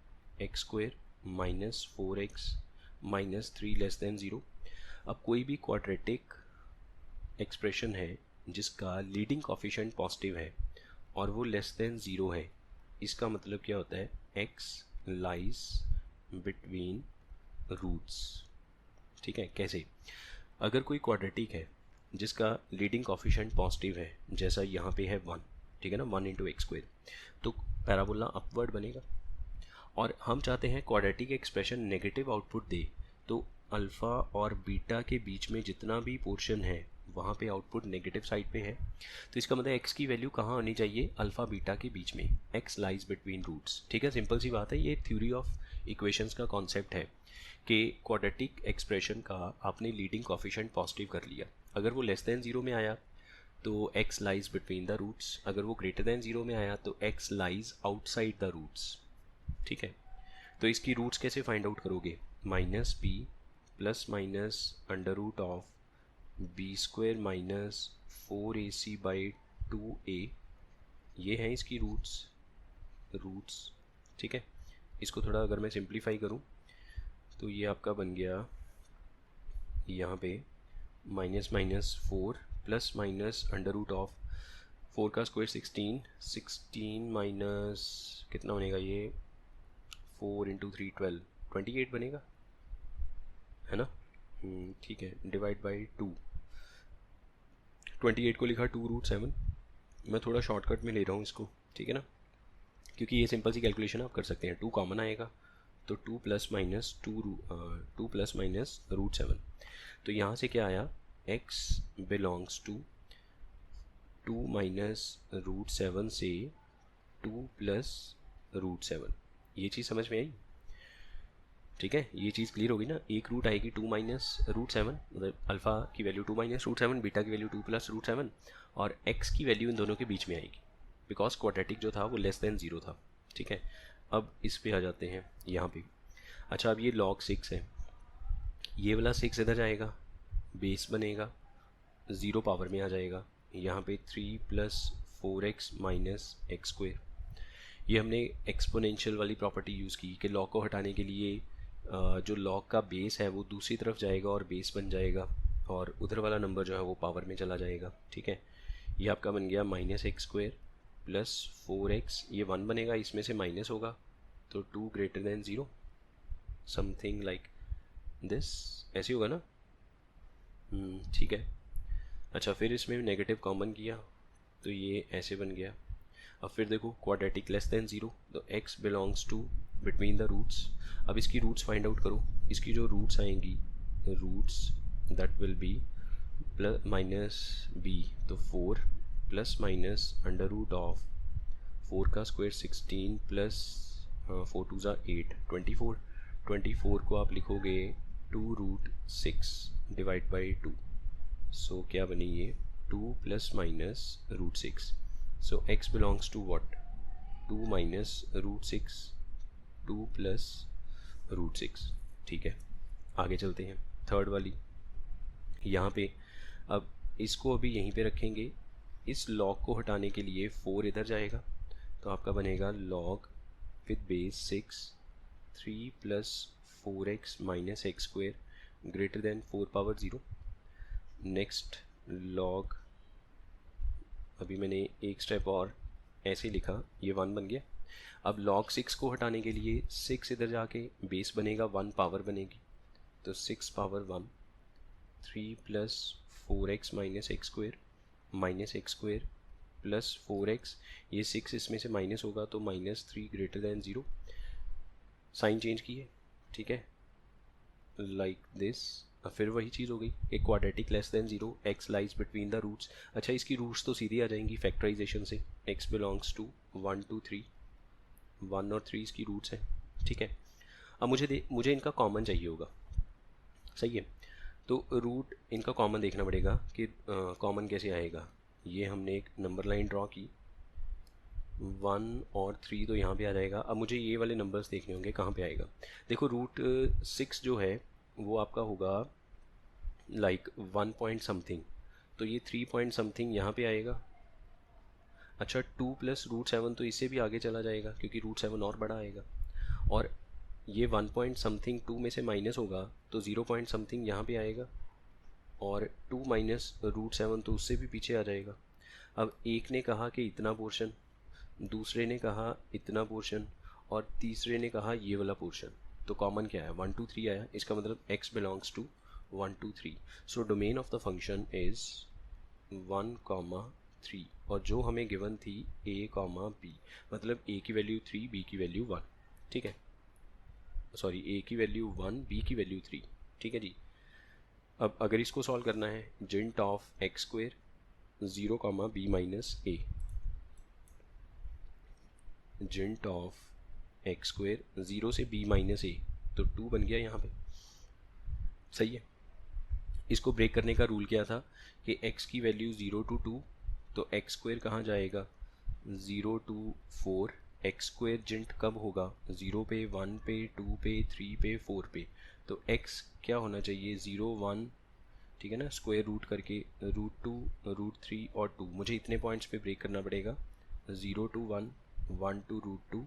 A: x square minus 4x minus 3 less than 0। अब कोई भी क्वाड्रेटिक एक्सप्रेशन है जिसका लीडिंग कोफिशिएंट पॉजिटिव है और वो लेस दैन 0 है, इसका मतलब क्या होता है, x लाइज बिटवीन रूट्स, ठीक है। कैसे, अगर कोई क्वाड्रेटिक है जिसका लीडिंग कोफिशिएंट पॉजिटिव है, जैसा यहाँ पे है 1, ठीक है ना, 1 इंटू एक्स स्क्वायर, तो पैराबोला अपवर्ड बनेगा, और हम चाहते हैं क्वाड्रेटिक एक्सप्रेशन नेगेटिव आउटपुट दे, तो अल्फ़ा और बीटा के बीच में जितना भी पोर्शन है वहाँ पे आउटपुट नेगेटिव साइड पे है, तो इसका मतलब x की वैल्यू कहाँ आनी चाहिए, अल्फ़ा बीटा के बीच में, x लाइज बिटवीन रूट्स, ठीक है, सिंपल सी बात है। ये थ्योरी ऑफ इक्वेशंस का कॉन्सेप्ट है कि क्वाड्रेटिक एक्सप्रेशन का आपने लीडिंग कोफिशिएंट पॉजिटिव कर लिया, अगर वो लेस दैन 0 में आया तो x lies between the roots, अगर वो ग्रेटर दैन 0 में आया तो x lies outside the roots, ठीक है। तो इसकी रूट्स कैसे फाइंड आउट करोगे, minus b plus minus under root of b square minus 4ac by 2a, ये हैं इसकी रूट्स, ठीक है। इसको थोड़ा अगर मैं सिंप्लीफाई करूं तो ये आपका बन गया यहाँ पे minus minus 4 plus minus under root of 4 का स्क्वायर 16, 16 माइनस कितना बनेगा ये, 4 इंटू 3 12, 28 बनेगा, है ना। ठीक है, डिवाइड बाई 2, 28 को लिखा 2√7। मैं थोड़ा शॉर्टकट में ले रहा हूँ इसको, ठीक है ना, क्योंकि ये सिंपल सी कैलकुलेशन आप कर सकते हैं। 2 कॉमन आएगा तो 2 प्लस माइनस 2 प्लस माइनस √7। तो यहाँ से क्या आया, x बिलोंग्स टू 2 माइनस √7 से 2 प्लस √7। ये चीज़ समझ में आई, ठीक है। ये चीज़ क्लियर होगी ना। एक रूट आएगी 2 माइनस √7, मतलब अल्फ़ा की वैल्यू 2 माइनस √7, बीटा की वैल्यू 2 प्लस √7, और x की वैल्यू इन दोनों के बीच में आएगी, बिकॉज क्वाड्रेटिक जो था वो लेस देन 0 था, ठीक है। अब इस पे आ जाते हैं यहाँ पे। अच्छा, अब ये log 6 है, ये वाला 6 इधर जाएगा, बेस बनेगा, 0 पावर में आ जाएगा, यहाँ पे 3 plus 4x minus x square. ये हमने एक्सपोनेंशियल वाली प्रॉपर्टी यूज़ की कि लॉग को हटाने के लिए जो लॉग का बेस है वो दूसरी तरफ जाएगा और बेस बन जाएगा, और उधर वाला नंबर जो है वो पावर में चला जाएगा, ठीक है। ये आपका बन गया minus x square plus 4x, ये 1 बनेगा, इसमें से माइनस होगा तो 2 greater than 0, something like this, ऐसे होगा ना। ठीक है। अच्छा, फिर इसमें नेगेटिव कॉमन किया तो ये ऐसे बन गया। अब फिर देखो क्वाड्रेटिक लेस देन 0, तो x belongs to between the roots. अब इसकी रूट्स फाइंड आउट करो। इसकी जो रूट्स आएंगी, roots that will be plus minus b, तो 4 plus minus under root of 4 का स्क्वायर 16 प्लस 4 2 ज़ा 8, 24, 24 को आप लिखोगे 2√6 डिवाइड बाई 2, सो क्या बनी ये 2 plus minus √6। So x belongs to what? 2 minus √6, 2 plus √6, ठीक है। आगे चलते हैं, थर्ड वाली। यहाँ पे अब इसको अभी यहीं पे रखेंगे। इस log को हटाने के लिए 4 इधर जाएगा, तो आपका बनेगा log with base 6, 3 plus 4x minus x square greater than 4 power 0। Next log, अभी मैंने एक स्टेप और ऐसे लिखा, ये 1 बन गया। अब log 6 को हटाने के लिए 6 इधर जाके बेस बनेगा, 1 पावर बनेगी, तो 6 power 1, 3 plus 4x minus x square plus 4x, ये 6 इसमें से माइनस होगा तो -3 ग्रेटर देन 0। साइन चेंज किए, ठीक है, लाइक दिस। फिर वही चीज़ हो गई, एक quadratic less than 0, x lies between the roots. अच्छा, इसकी रूट्स तो सीधी आ जाएंगी फैक्टराइजेशन से, x बिलोंग्स टू 1 2 3, 1 और 3 इसकी रूट्स हैं, ठीक है। अब मुझे इनका कॉमन चाहिए होगा, सही है। तो रूट इनका कॉमन देखना पड़ेगा कि कॉमन कैसे आएगा। ये हमने एक नंबर लाइन ड्रॉ की, 1 और 3 तो यहाँ पे आ जाएगा। अब मुझे ये वाले नंबर्स देखने होंगे कहाँ पे आएगा। देखो √6 जो है वो आपका होगा लाइक 1 पॉइंट समथिंग, तो ये 3 पॉइंट समथिंग यहाँ पे आएगा। अच्छा, 2 प्लस √7 तो इससे भी आगे चला जाएगा क्योंकि √7 और बड़ा आएगा, और ये 1 पॉइंट समथिंग 2 में से माइनस होगा तो 0 पॉइंट समथिंग यहाँ पे आएगा, और 2 माइनस √7 तो उससे भी पीछे आ जाएगा। अब एक ने कहा कि इतना पोर्शन, दूसरे ने कहा इतना पोर्शन, और तीसरे ने कहा ये वाला पोर्शन। तो कॉमन क्या है, 1 2 3 आया, इसका मतलब x belongs to 1 2 3। So domain of the function is 1, 3, और जो हमें गिवन थी a, b, मतलब a की वैल्यू 3, b की वैल्यू 1, ठीक है। सॉरी, a की वैल्यू 1, b की वैल्यू 3, ठीक है जी। अब अगर इसको सॉल्व करना है, जिंट of X square 0, b minus a, जिंट ऑफ एक्स स्क्वेयर 0 से b माइनस a, तो 2 बन गया यहाँ पे, सही है। इसको ब्रेक करने का रूल क्या था कि x की वैल्यू 0 to 2, तो एक्स स्क्वेयर कहाँ जाएगा, 0 to 4। एक्स स्क्वेयर जिंट कब होगा, 0 पे, 1 पे, 2 पे, 3 पे, 4 पे, तो x क्या होना चाहिए, 0 1, ठीक है ना, स्क्वायर रूट करके √2, √3 और 2। मुझे इतने पॉइंट्स पे ब्रेक करना पड़ेगा, 0 to 1, 1 to √2,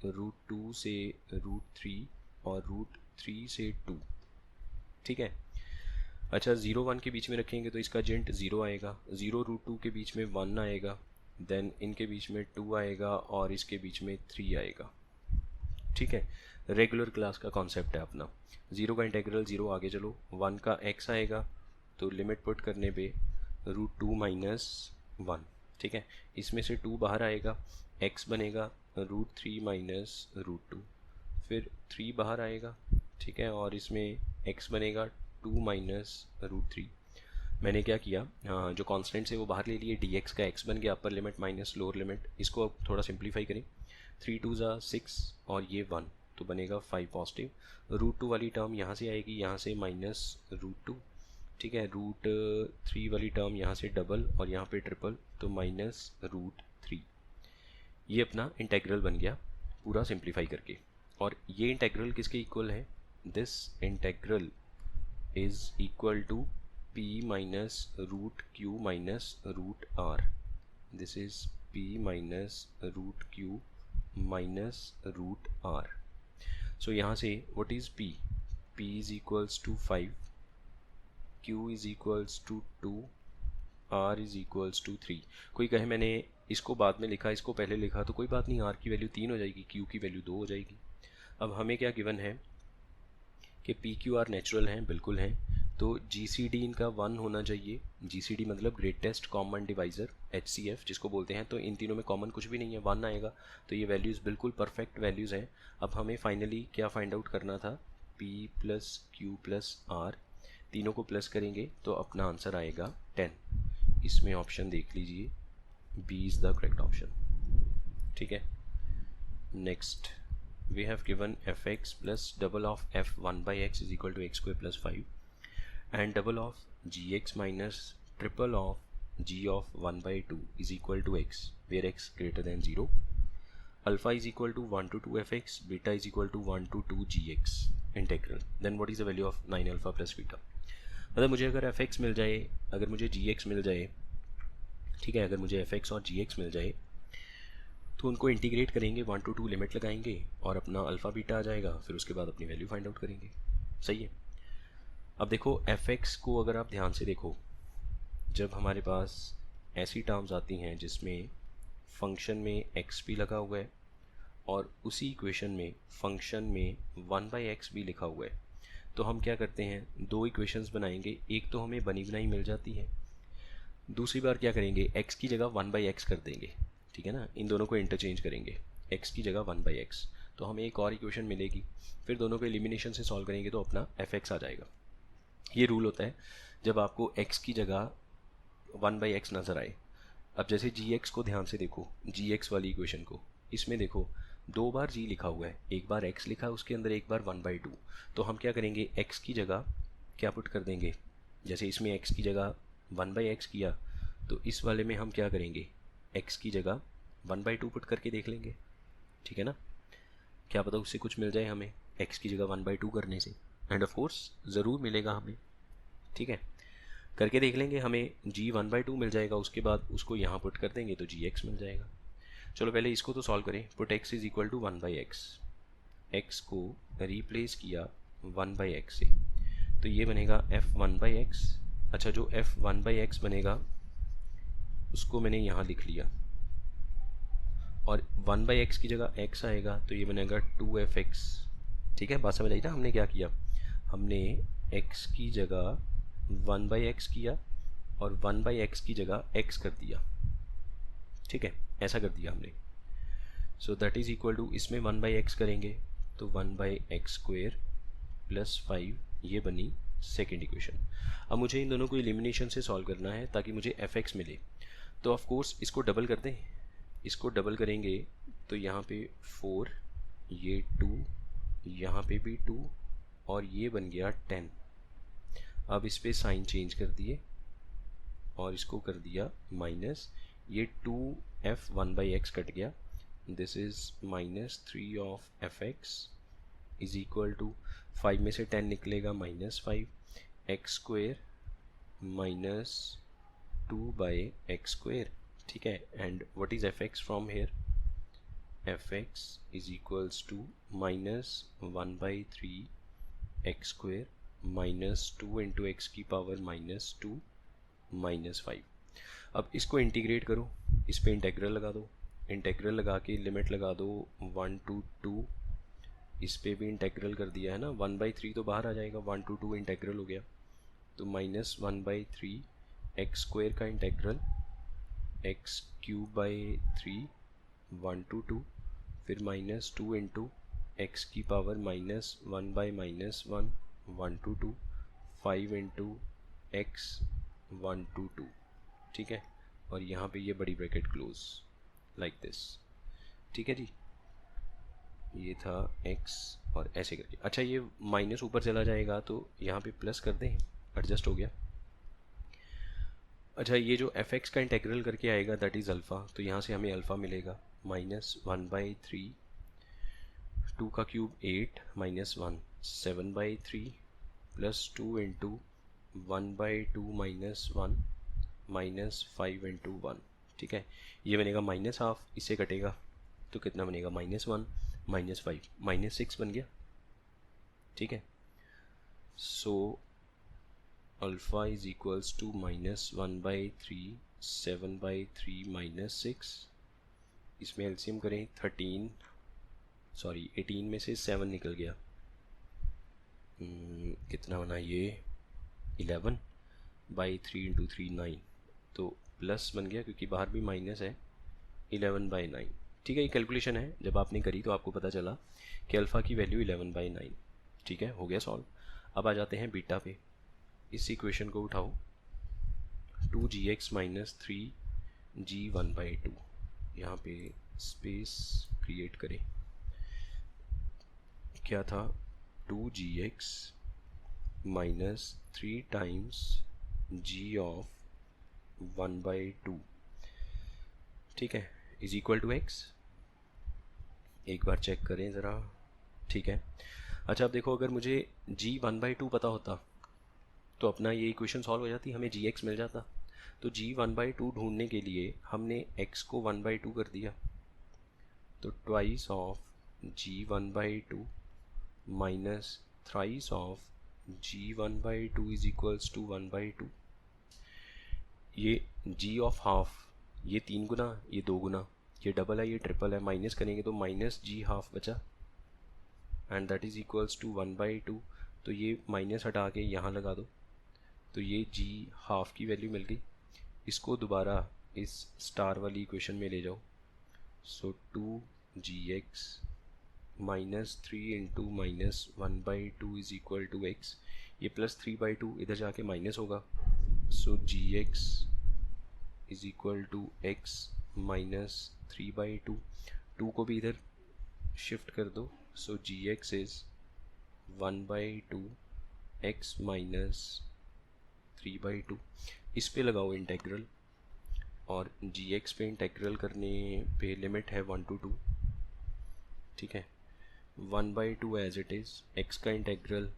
A: √2 से √3 और √3 से 2, ठीक है। अच्छा 0 1 के बीच में रखेंगे तो इसका जेंट 0 आएगा, 0√2 के बीच में 1 आएगा, देन इनके बीच में 2 आएगा और इसके बीच में 3 आएगा। ठीक है, रेगुलर क्लास का कॉन्सेप्ट है अपना। 0 का इंटेग्रल 0, आगे चलो 1 का x आएगा तो लिमिट पुट करने पे √2 - 1। ठीक है, इसमें से 2 बाहर आएगा, x बनेगा √3 - √2, फिर 3 बाहर आएगा। ठीक है, और इसमें x बनेगा 2 - √3। मैंने क्या किया, जो कॉन्स्टेंट्स है वो बाहर ले लिए, dx का x बन गया, upper limit minus lower limit. इसको अब थोड़ा सिंप्लीफाई करें, 3 2 ज़ा 6 और ये 1 तो बनेगा 5 पॉजिटिव। √2 वाली टर्म यहाँ से आएगी, यहाँ से -√2। ठीक है, √3 वाली टर्म यहाँ से डबल और यहाँ पे ट्रिपल तो -√3। ये अपना इंटेग्रल बन गया पूरा सिंप्लीफाई करके। और ये इंटेग्रल किसके इक्वल है, this integral is equal to p - √q - √r। This is p - √q - √r। So यहाँ से what is p, p is equals to 5, q is equals to 2, r is equals to 3। कोई कहे मैंने इसको बाद में लिखा, इसको पहले लिखा, तो कोई बात नहीं, r की वैल्यू 3 हो जाएगी, q की वैल्यू 2 हो जाएगी। अब हमें क्या गिवन है कि पी क्यू आर नेचुरल हैं, बिल्कुल हैं, तो GCD इनका 1 होना चाहिए। GCD मतलब ग्रेटेस्ट कॉमन डिवाइज़र, HCF जिसको बोलते हैं। तो इन तीनों में कॉमन कुछ भी नहीं है, 1 आएगा, तो ये वैल्यूज़ बिल्कुल परफेक्ट वैल्यूज़ हैं। अब हमें फाइनली क्या फाइंड आउट करना था, P + Q + R, तीनों को प्लस करेंगे तो अपना आंसर आएगा 10। इसमें ऑप्शन देख लीजिए, B is the correct option. ठीक है, next we have given fx plus double of f1/x is equal to x² + 5 and double of gx minus triple of g of 1/2 is equal to x where x greater than 0, alpha is equal to 1 to 2 fx, beta is equal to 1 to 2 gx integral, then what is the value of 9 alpha plus beta। मतलब मुझे अगर fx मिल जाए, अगर मुझे gx मिल जाए, ठीक है, अगर मुझे fx और gx मिल जाए तो उनको इंटीग्रेट करेंगे, 1 to 2 लिमिट लगाएंगे और अपना अल्फ़ा बीटा आ जाएगा, फिर उसके बाद अपनी वैल्यू फाइंड आउट करेंगे। सही है। अब देखो fx को अगर आप ध्यान से देखो, जब हमारे पास ऐसी टर्म्स आती हैं जिसमें फंक्शन में x भी लगा हुआ है और उसी इक्वेशन में फंक्शन में 1/x भी लिखा हुआ है, तो हम क्या करते हैं, दो इक्वेशंस बनाएंगे। एक तो हमें बनी बनाई मिल जाती है, दूसरी बार क्या करेंगे, x की जगह 1/x कर देंगे। ठीक है ना, इन दोनों को इंटरचेंज करेंगे, x की जगह 1/x, तो हमें एक और इक्वेशन मिलेगी। फिर दोनों को एलिमिनेशन से सॉल्व करेंगे तो अपना fx आ जाएगा। ये रूल होता है जब आपको x की जगह 1/x नज़र आए। अब जैसे gx को ध्यान से देखो, gx वाली इक्वेशन को, इसमें देखो 2 बार g लिखा हुआ है, एक बार x लिखा है उसके अंदर, एक बार 1/2। तो हम क्या करेंगे, x की जगह क्या पुट कर देंगे, जैसे इसमें x की जगह 1/x किया तो इस वाले में हम क्या करेंगे, x की जगह 1/2 पुट करके देख लेंगे। ठीक है ना, क्या पता उससे कुछ मिल जाए हमें x की जगह 1/2 करने से, एंड ऑफ कोर्स ज़रूर मिलेगा हमें। ठीक है, करके देख लेंगे, हमें g 1/2 मिल जाएगा, उसके बाद उसको यहाँ पुट कर देंगे तो gx मिल जाएगा। चलो पहले इसको तो सॉल्व करें। Put x is equal to 1/x, x को रिप्लेस किया 1/x से, तो ये बनेगा f1/x। अच्छा, जो f1/x बनेगा उसको मैंने यहाँ लिख लिया, और 1/x की जगह x आएगा तो ये बनेगा 2fx। ठीक है, बात समझ आई ना, हमने क्या किया, हमने x की जगह 1/x किया और 1/x की जगह x कर दिया। ठीक है, ऐसा कर दिया हमने। So that is equal to, इसमें 1/x करेंगे तो 1/x² + 5, ये बनी सेकेंड इक्वेशन। अब मुझे इन दोनों को एलिमिनेशन से सॉल्व करना है ताकि मुझे fx मिले। तो ऑफ कोर्स इसको डबल कर दें, इसको डबल करेंगे तो यहाँ पे 4, ये 2, यहाँ पे भी 2 और ये बन गया 10। अब इस पर साइन चेंज कर दिए और इसको कर दिया माइनस, ये 2f1/x कट गया, this is -3 of fx is equal to 5 में से 10 निकलेगा -5, x² - 2/x²। ठीक है, and what is fx from here, fx is equals to -1/3 x² -2 into x की पावर -2 -5। अब इसको इंटीग्रेट करो, इस पर इंटेग्रल लगा दो, इंटेग्रल लगा के लिमिट लगा दो 1 to 2, इस पे भी इंटेग्रल कर दिया है ना, 1/3 तो बाहर आ जाएगा, 1 to 2 इंटेग्रल हो गया, तो -1/3 एक्स स्क्वायर का इंटेग्रल x³ 1 to 2, फिर -2 इंटू एक्स की power -1/-1 1 to 2 5 into x 1 to 2, ठीक है। और यहाँ पे ये बड़ी ब्रैकेट क्लोज लाइक दिस, ठीक है जी। ये था x और ऐसे करके। अच्छा ये माइनस ऊपर चला जाएगा तो यहाँ पे प्लस कर दें, एडजस्ट हो गया। अच्छा ये जो f(x) का इंटेग्रल करके आएगा दैट इज़ अल्फ़ा, तो यहाँ से हमें अल्फ़ा मिलेगा -1/3, 2 का क्यूब 8 -1 7/3 प्लस 2 इंटू 1/2 -1 -5 इंटू 1, ठीक है। ये बनेगा -½ इससे कटेगा तो कितना बनेगा -1 -5 -6 बन गया, ठीक है। So alpha is equals to -1/3 7/3 -6, इसमें एलसीएम करें 18 में से 7 निकल गया, कितना बना ये 11/3 इंटू 3 9, तो प्लस बन गया क्योंकि बाहर भी माइनस है 11/9, ठीक है। ये कैलकुलेशन है, जब आपने करी तो आपको पता चला कि अल्फ़ा की वैल्यू 11/9, ठीक है। हो गया सॉल्व। अब आ जाते हैं बीटा पे। इस इक्वेशन को उठाओ 2gx - 3g 1/2, यहाँ पे स्पेस क्रिएट करें, क्या था 2gx - 3 टाइम्स g ऑफ 1/2, ठीक है, इज इक्वल टू x। एक बार चेक करें ज़रा, ठीक है। अच्छा अब देखो, अगर मुझे g 1/2 पता होता तो अपना ये इक्वेशन सॉल्व हो जाती, हमें gx मिल जाता। तो g 1/2 ढूंढने के लिए हमने x को 1/2 कर दिया, तो twice of g 1/2 minus thrice of g 1/2 is equals to 1/2। ये g ऑफ हाफ, ये 3 गुना, ये 2 गुना, ये डबल है, ये ट्रिपल है, माइनस करेंगे तो -g½ बचा, and that is equals to 1/2। तो ये माइनस हटा के यहाँ लगा दो, तो ये g½ की वैल्यू मिल गई। इसको दोबारा इस स्टार वाली इक्वेशन में ले जाओ, so 2gx -3 into -1/2 is equal to x, ये +3/2 इधर जाके माइनस होगा, so gx is equal to x -3/2, 2 को भी इधर शिफ्ट कर दो, सो gx इज 1/2 x -3/2। इस पे लगाओ इंटेग्रल, और gx पे इंटेग्रल करने पे लिमिट है 1 to 2, ठीक है। 1/2 एज इट इज़, x का इंटेग्रल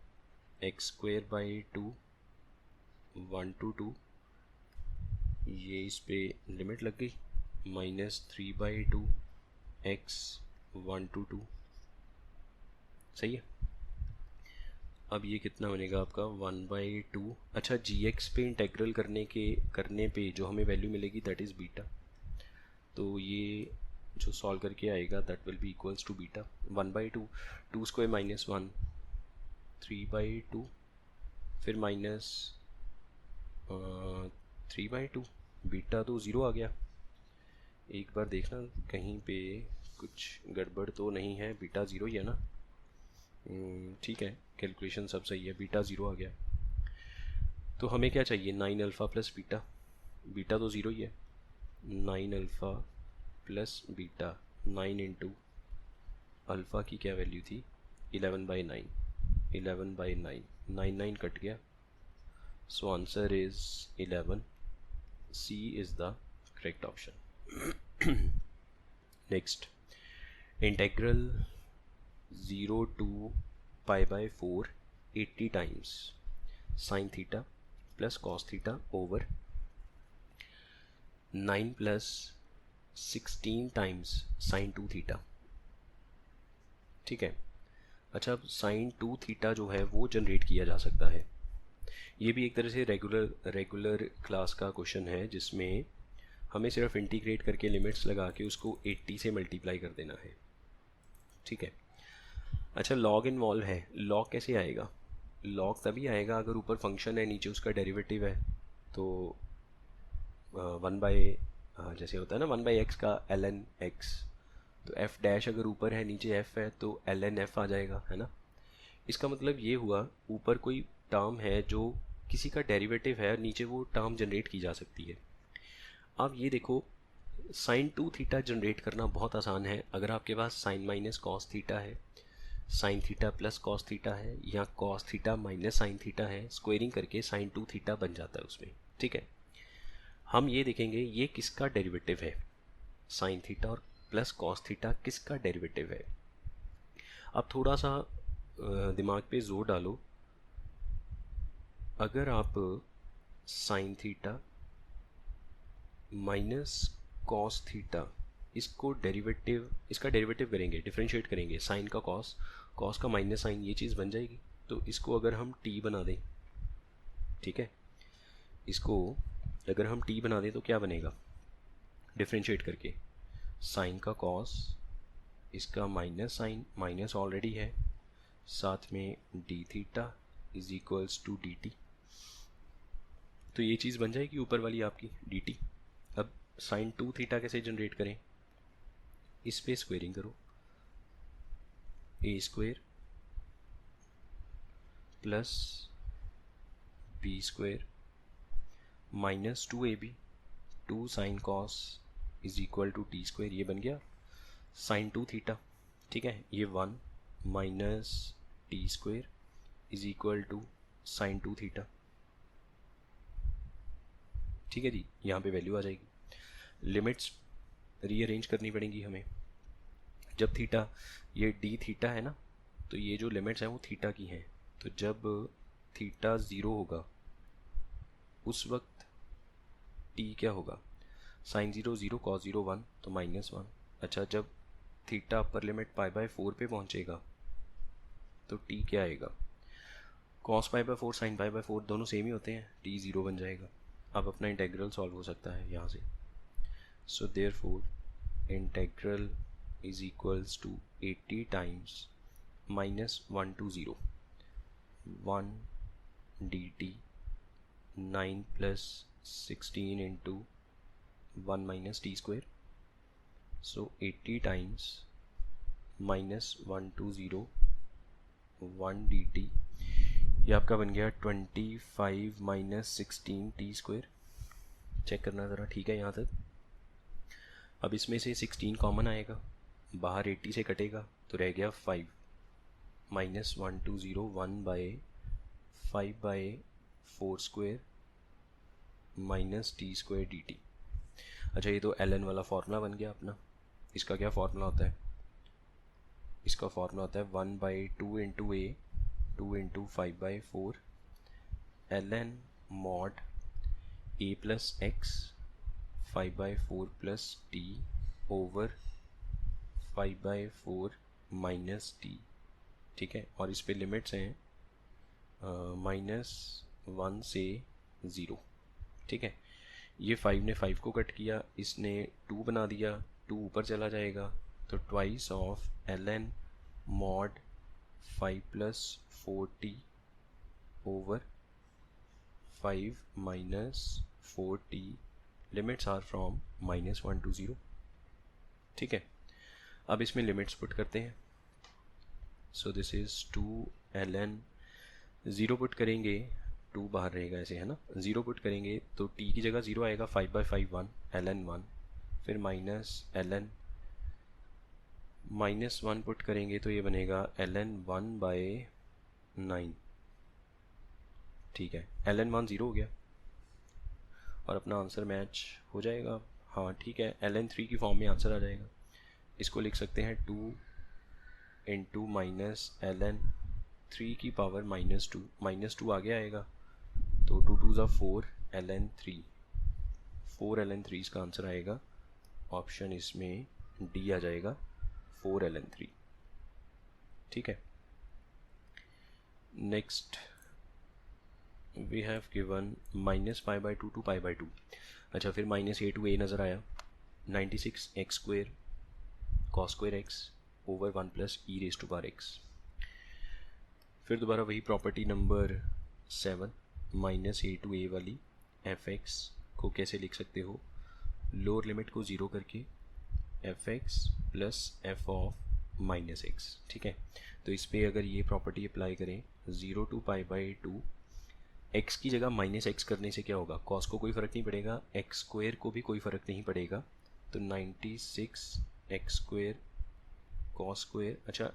A: x²/2 1 to 2, ये इस पे लिमिट लग गई -3/2 x 1 to 2, सही है। अब ये कितना बनेगा आपका 1/2। अच्छा gx पे इंटेग्रल करने पे जो हमें वैल्यू मिलेगी दैट इज़ बीटा, तो ये जो सॉल्व करके आएगा that will be equals to beta 1/2, 2² -1 3/2, फिर -3/2, बीटा तो 0 आ गया। एक बार देखना कहीं पे कुछ गड़बड़ तो नहीं है, बीटा 0 ही है ना, ठीक है, कैलकुलेशन सब सही है, बीटा 0 आ गया। तो हमें क्या चाहिए 9 अल्फ़ा प्लस बीटा, बीटा तो 0 ही है, 9 alpha plus beta, 9 into alpha की क्या वैल्यू थी 11/9, 11/9, 9 9 कट गया, so answer is 11, C is the correct option. Next, integral 0 to π/4 80 times sine theta plus cos theta over 9 + 16 times sine 2 theta, ठीक है। अच्छा, अब साइन 2 थीटा जो है वो जनरेट किया जा सकता है। ये भी एक तरह से रेगुलर क्लास का क्वेश्चन है जिसमें हमें सिर्फ इंटीग्रेट करके लिमिट्स लगा के उसको 80 से मल्टीप्लाई कर देना है। ठीक है। अच्छा, लॉग इन्वॉल्व है। लॉग कैसे आएगा? लॉग तभी आएगा अगर ऊपर फंक्शन है, नीचे उसका डेरिवेटिव है। तो 1 बाई, जैसे होता है ना 1/x का ln x, तो f डैश अगर ऊपर है नीचे f है तो ln f आ जाएगा, है ना। इसका मतलब ये हुआ ऊपर कोई टर्म है जो किसी का डेरिवेटिव है, नीचे वो टर्म जनरेट की जा सकती है। अब ये देखो, साइन 2 थीटा जनरेट करना बहुत आसान है। अगर आपके पास साइन माइनस कॉस थीटा है, sign theta plus cos theta है, या cos theta minus sine theta है, स्क्वेयरिंग करके साइन 2 थीटा बन जाता है उसमें। ठीक है। हम ये देखेंगे ये किसका डेरिवेटिव है, साइन थीटा और प्लस कॉस थीटा किसका डेरिवेटिव है। अब थोड़ा सा दिमाग पे जोर डालो। अगर आप sine theta minus cos theta इसका डेरिवेटिव करेंगे, डिफरेंशिएट करेंगे, साइन का कॉस, कॉस का माइनस साइन, ये चीज़ बन जाएगी। तो इसको अगर हम टी बना दें, ठीक है, इसको अगर हम टी बना दें तो क्या बनेगा, डिफरेंशिएट करके साइन का कॉस, इसका माइनस साइन, माइनस ऑलरेडी है, साथ में D theta is equals to D T. तो ये चीज़ बन जाएगी ऊपर वाली आपकी डी टी। अब साइन 2 थीटा कैसे जनरेट करें, इस पे स्क्वेयरिंग करो, A square plus B square minus 2ab, 2 sine cos is equal to T square, ये बन गया साइन 2 थीटा। ठीक है, ये 1 minus t square is equal to sine 2 theta. ठीक है जी, यहाँ पे वैल्यू आ जाएगी। लिमिट्स रीअरेंज करनी पड़ेंगी हमें। जब थीटा, ये डी थीटा है ना, तो ये जो लिमिट्स हैं वो थीटा की हैं। तो जब थीटा 0 होगा उस वक्त टी क्या होगा, साइन 0 0 कॉस 0 1, तो -1। अच्छा, जब थीटा अपर लिमिट π/4 पे पहुंचेगा तो टी क्या आएगा, कॉस π/4 साइन π/4 दोनों सेम ही होते हैं, टी 0 बन जाएगा। अब अपना इंटेग्रल सॉल्व हो सकता है यहाँ से। So therefore integral is equals to 80 times -1 to 0 1 dt 9 plus 16 into 1 minus t square. So 80 times -1 to 0 1 dt, ये आपका बन गया 25 minus 16 t square। चेक करना ज़रा, ठीक है यहाँ तक। अब इसमें से 16 कॉमन आएगा, बाहर 80 से कटेगा तो रह गया 5, -1 to 0 1 by 5/4 square minus t square d t. अच्छा, ये तो ln वाला फार्मूला बन गया अपना। इसका क्या फार्मूला होता है, इसका फार्मूला होता है 1/2 into A 2 into 5/4 ln mod A plus X 5/4 plus T over 5/4 minus T. ठीक है, और इस पे लिमिट्स हैं -1 से 0। ठीक है, ये 5 ने 5 को कट किया, इसने 2 बना दिया, 2 ऊपर चला जाएगा, तो twice of ln mod 5 plus 4t over 5 minus 4t, limits are from -1 to 0। ठीक है, अब इसमें लिमिट्स पुट करते हैं। So this is 2 ln, 0 put करेंगे 2 बाहर रहेगा ऐसे, है ना, 0 पुट करेंगे तो t की जगह 0 आएगा, 5/5 1 ln 1, फिर माइनस ln -1 पुट करेंगे तो ये बनेगा ln 1/9। ठीक है, ln 1 0 हो गया और अपना आंसर मैच हो जाएगा। हाँ ठीक है, ln 3 की फॉर्म में आंसर आ जाएगा। इसको लिख सकते हैं 2 इंटू माइनस ln 3 की पावर -2, -2 आगे आएगा तो 2 2 4 ln 3, 4 ln 3 इसका आंसर आएगा। ऑप्शन इसमें डी आ जाएगा, 4 ln 3। ठीक है, next we have given -π/2 to π/2। अच्छा, फिर -a टू a नज़र आया, 96x² cos² x over 1 + e⁻x। फिर दोबारा वही property number 7, -a to a वाली, f(x) को कैसे लिख सकते हो, लोअर लिमिट को 0 करके f(x) + f(-x)। ठीक है, तो इस पर अगर ये प्रॉपर्टी अप्लाई करें, 0 टू π/2, x की जगह -x करने से क्या होगा, cos को कोई फ़र्क नहीं पड़ेगा, x² को भी कोई फ़र्क नहीं पड़ेगा, तो 96x² cos²। अच्छा,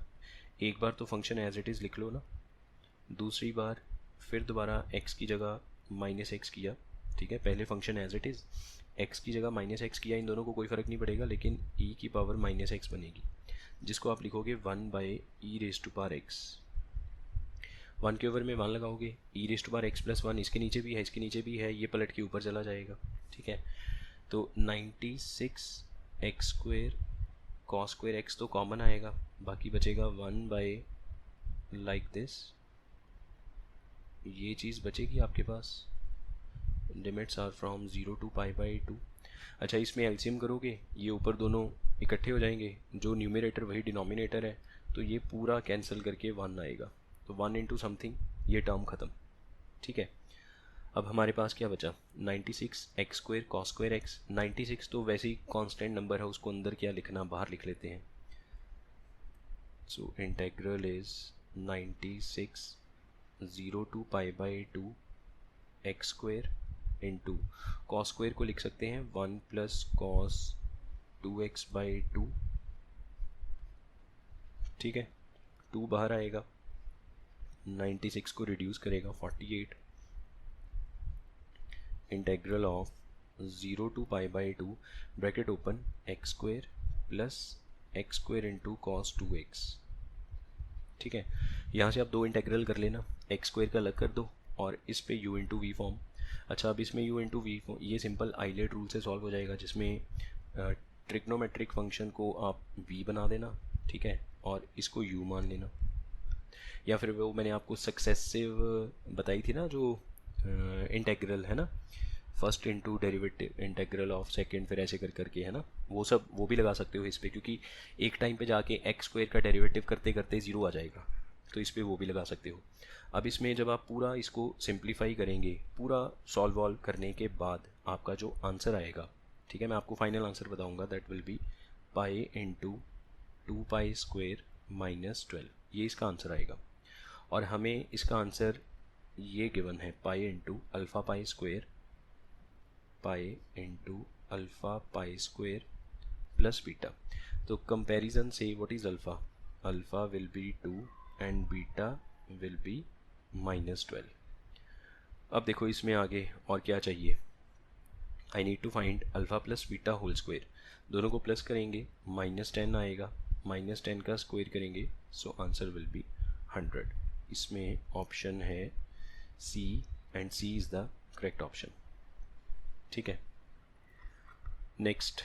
A: एक बार तो फंक्शन एज इट इज़ लिख लो ना, दूसरी बार फिर दोबारा x की जगह -x किया। ठीक है, पहले function as it is, x की जगह -x किया, इन दोनों को कोई फ़र्क नहीं पड़ेगा, लेकिन e⁻x बनेगी, जिसको आप लिखोगे 1/e⁻x। 1 के ओवर में 1 लगाओगे, e⁻x + 1 इसके नीचे भी है, इसके नीचे भी है, ये पलट के ऊपर चला जाएगा। ठीक है, तो 96x² cos² x तो कॉमन आएगा, बाकी बचेगा 1/ लाइक दिस, ये चीज़ बचेगी आपके पास। Limits are from 0 to π/2। अच्छा, इसमें एलसीएम करोगे, ये ऊपर दोनों इकट्ठे हो जाएंगे, जो न्यूमरेटर वही डिनोमिनेटर है, तो ये पूरा कैंसिल करके 1 आएगा, तो 1 × समथिंग, ये टर्म ख़त्म। ठीक है, अब हमारे पास क्या बचा, 96x² cos² x। 96 तो वैसे ही कांस्टेंट नंबर है, उसको अंदर क्या लिखना, बाहर लिख लेते हैं। So integral is 96 0 to π/2 x² into cos² को लिख सकते हैं 1 + cos 2x/2। ठीक है, 2 बाहर आएगा, 96 को रिड्यूस करेगा 48, integral of 0 to π/2 bracket open x² + x² into cos 2x। ठीक है, यहाँ से आप दो इंटेग्रल कर लेना, x² का अलग कर दो और इस पे u इंटू वी फॉर्म। अच्छा, अब इसमें u इंटू वी फॉर्म, ये सिंपल आइलेट रूल से सॉल्व हो जाएगा, जिसमें ट्रिग्नोमेट्रिक फंक्शन को आप v बना देना। ठीक है, और इसको u मान लेना, या फिर वो मैंने आपको सक्सेसिव बताई थी ना, जो इंटेग्रल है ना, first into derivative integral of second, फिर ऐसे कर करके है ना, वो सब वो भी लगा सकते हो इस पर, क्योंकि एक टाइम पे जाके x² का डेरिवेटिव करते करते 0 आ जाएगा, तो इस पर वो भी लगा सकते हो। अब इसमें जब आप पूरा इसको सिंप्लीफाई करेंगे, पूरा सॉल्व वॉल्व करने के बाद आपका जो आंसर आएगा, ठीक है, मैं आपको फाइनल आंसर बताऊँगा, दैट विल बी π × 2π² - 12, ये इसका आंसर आएगा। और हमें इसका आंसर ये गिवन है, π × α π² प्लस बीटा। तो कंपैरिजन से what is alpha, alpha will be 2 and beta will be -12। अब देखो इसमें आगे और क्या चाहिए, I need to find alpha plus beta whole square, दोनों को प्लस करेंगे -10 आएगा, -10 का स्क्वायर करेंगे, सो आंसर विल बी 100। इसमें ऑप्शन है C, and C is the correct option. ठीक है, next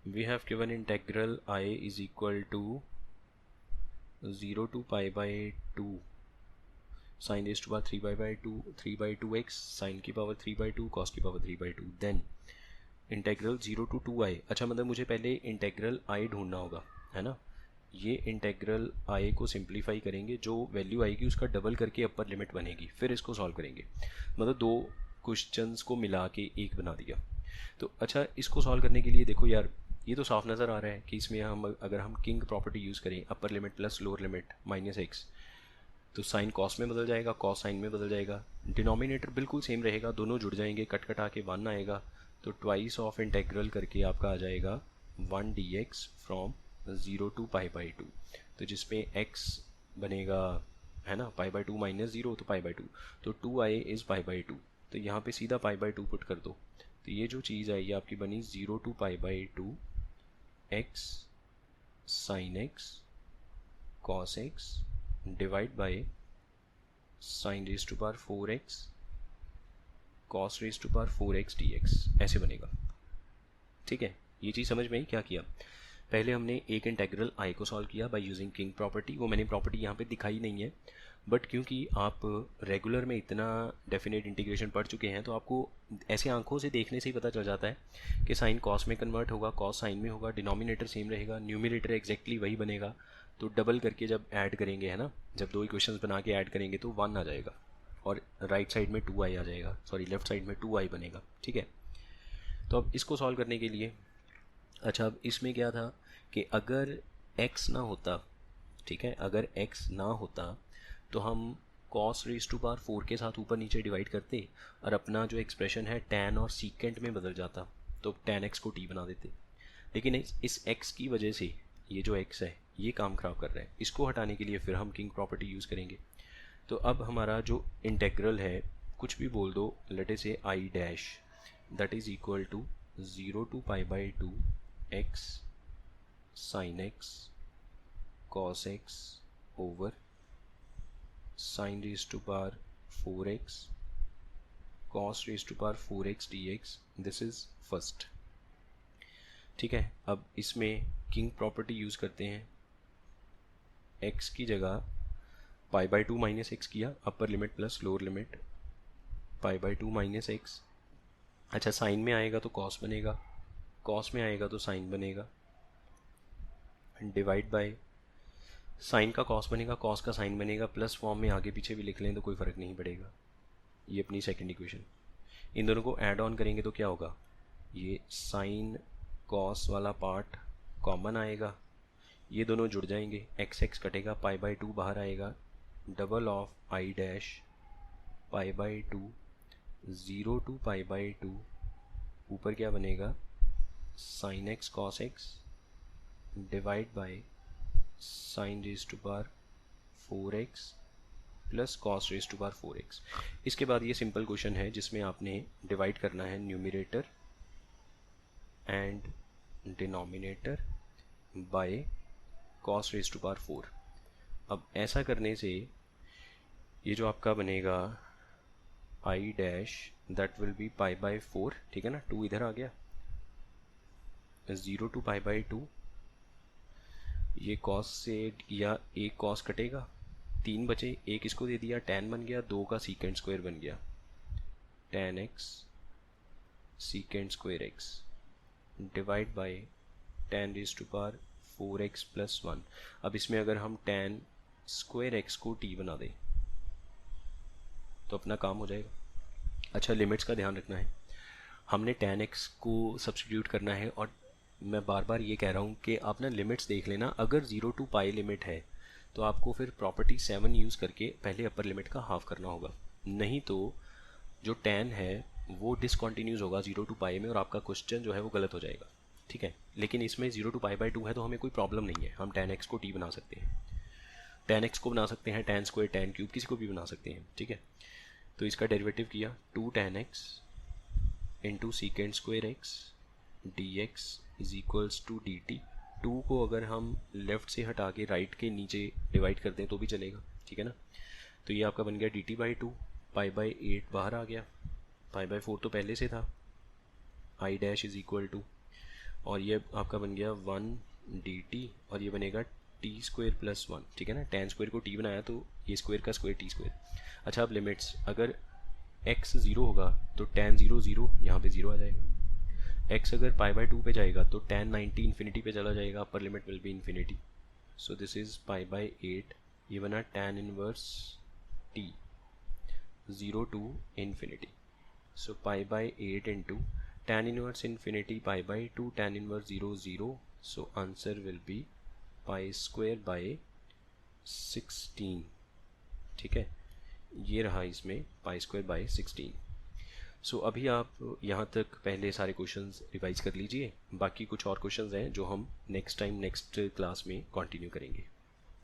A: we have given integral I is equal to 0 to π/2 sin raised to power 3/2 sin की पावर 3/2 cos की power 3/2, then integral 0 to 2i। अच्छा, मतलब मुझे पहले इंटेग्रल I ढूंढना होगा, है ना, ये इंटेग्रल I को सिंप्लीफाई करेंगे, जो वैल्यू आएगी उसका डबल करके अपर लिमिट बनेगी, फिर इसको सॉल्व करेंगे, मतलब दो क्वेश्चंस को मिला के एक बना दिया। तो अच्छा, इसको सॉल्व करने के लिए देखो यार, ये तो साफ नज़र आ रहा है कि इसमें अगर हम किंग प्रॉपर्टी यूज़ करें, अपर limit plus lower limit -x, तो साइन कॉस में बदल जाएगा, कॉस साइन में बदल जाएगा, डिनोमिनेटर बिल्कुल सेम रहेगा, दोनों जुड़ जाएंगे, कट कटा के 1 आएगा, तो ट्वाइस ऑफ इंटेग्रल करके आपका आ जाएगा 1 dx फ्रॉम 0 टू π/2, तो जिसमें x बनेगा, है ना, π/2 - 0 तो π/2, तो 2i इज़ π/2, तो यहाँ पे सीधा π/2 पुट कर दो, तो ये जो चीज़ आई आपकी बनी 0 to π/2 x sin x cos x divide by sin raised to power 4x cos raised to power 4x dx, ऐसे बनेगा। ठीक है, ये चीज़ समझ में आई क्या किया, पहले हमने एक इंटेग्रल I को सॉल्व किया बाय यूजिंग किंग प्रॉपर्टी, वो मैंने प्रॉपर्टी यहाँ पे दिखाई नहीं है, बट क्योंकि आप रेगुलर में इतना डेफिनेट इंटीग्रेशन पढ़ चुके हैं तो आपको ऐसे आंखों से देखने से ही पता चल जाता है कि साइन कॉस में कन्वर्ट होगा, कॉस साइन में होगा, डिनोमिनेटर सेम रहेगा, न्यूमिनेटर एग्जैक्टली वही बनेगा। तो डबल करके जब ऐड करेंगे, है ना, जब दो इक्वेशंस बना के ऐड करेंगे तो 1 आ जाएगा और राइट साइड में 2i आ जाएगा, सॉरी लेफ्ट साइड में 2i बनेगा। ठीक है, तो अब इसको सॉल्व करने के लिए, अच्छा अब इसमें क्या था कि अगर x ना होता, ठीक है, अगर x ना होता तो हम cos रेज टू पावर 4 के साथ ऊपर नीचे डिवाइड करते और अपना जो एक्सप्रेशन है tan और सीकेंट में बदल जाता, तो tan x को t बना देते। लेकिन इस x की वजह से ये जो x है ये काम ख़राब कर रहा है, इसको हटाने के लिए फिर हम किंग प्रॉपर्टी यूज़ करेंगे। तो अब हमारा जो इंटेग्रल है, कुछ भी बोल दो, लेट अस से i dash that is equal to 0 to π/2 x sin x cos x over sin raised to power 4x cos raised to power 4x dx, this is first. ठीक है, अब इसमें किंग प्रॉपर्टी यूज़ करते हैं। x की जगह π/2 minus x किया, upper limit plus lower limit π/2 minus x. अच्छा, साइन में आएगा तो कॉस बनेगा, कॉस में आएगा तो साइन बनेगा, डिवाइड बाय साइन का कॉस बनेगा, कॉस का साइन बनेगा, प्लस फॉर्म में आगे पीछे भी लिख लें तो कोई फ़र्क नहीं पड़ेगा। ये अपनी सेकंड इक्वेशन, इन दोनों को ऐड ऑन करेंगे तो क्या होगा, ये साइन कॉस वाला पार्ट कॉमन आएगा, ये दोनों जुड़ जाएंगे, एक्स एक्स कटेगा, π/2 बाहर आएगा, double of i dash π/2 0 to π/2 ऊपर क्या बनेगा, sine x cos x divide by sine raise to power 4x plus cos raise to power 4x। इसके बाद ये सिंपल क्वेश्चन है जिसमें आपने डिवाइड करना है numerator and denominator by cos raise to power 4। अब ऐसा करने से ये जो आपका बनेगा i dash that will be π/4, ठीक है ना, 2 इधर आ गया, 0 to π/2, ये कॉस से या एक कॉस कटेगा, 3 बचे, एक इसको दे दिया, tan बन गया, 2 का सीकेंट स्क्वायर बन गया, tan x secant square x divide by tan raise to power 4x plus 1। अब इसमें अगर हम tan स्क्वायर x को t बना दें तो अपना काम हो जाएगा। अच्छा, लिमिट्स का ध्यान रखना है, हमने tan x को सब्स्टिट्यूट करना है, और मैं बार बार ये कह रहा हूँ कि आप ना लिमिट्स देख लेना। अगर 0 to π लिमिट है तो आपको फिर प्रॉपर्टी 7 यूज़ करके पहले अपर लिमिट का हाफ करना होगा, नहीं तो जो tan है वो डिसकॉन्टीन्यूज होगा 0 to π में और आपका क्वेश्चन जो है वो गलत हो जाएगा। ठीक है, लेकिन इसमें 0 to π/2 है तो हमें कोई प्रॉब्लम नहीं है, हम tan x को t बना सकते हैं, tan x को बना सकते हैं, tan स्क्वायर tan क्यूब किसी को भी बना सकते हैं। ठीक है, तो इसका डेरिवेटिव किया 2 tan x into secant square x dx is equals to dt। 2 को अगर हम लेफ़्ट से हटा के राइट के नीचे डिवाइड कर दें तो भी चलेगा, ठीक है ना। तो ये आपका बन गया dt/2, π/8 बाहर आ गया, π/4 तो पहले से था, i dash is equal to, और ये आपका बन गया 1 dt, और ये बनेगा t स्क्वायर प्लस 1, ठीक है ना, tan स्क्वायर को t बनाया तो ये स्क्वायर का स्क्वायर t स्क्वायर। अच्छा, अब लिमिट्स, अगर x 0 होगा तो tan 0 0, यहाँ पे 0 आ जाएगा, x अगर π/2 पे जाएगा तो tan 90 इन्फिनिटी पे चला जाएगा, upper limit will be infinity, so this is π/8, ये बना tan inverse t 0 to infinity, so π/8 into tan inverse infinity π/2 tan inverse 0 0, so answer will be π²/16। ठीक है, ये रहा इसमें π²/16। सो अभी आप यहाँ तक पहले सारे क्वेश्चंस रिवाइज कर लीजिए, बाकी कुछ और क्वेश्चंस हैं जो हम नेक्स्ट टाइम नेक्स्ट क्लास में कंटिन्यू करेंगे।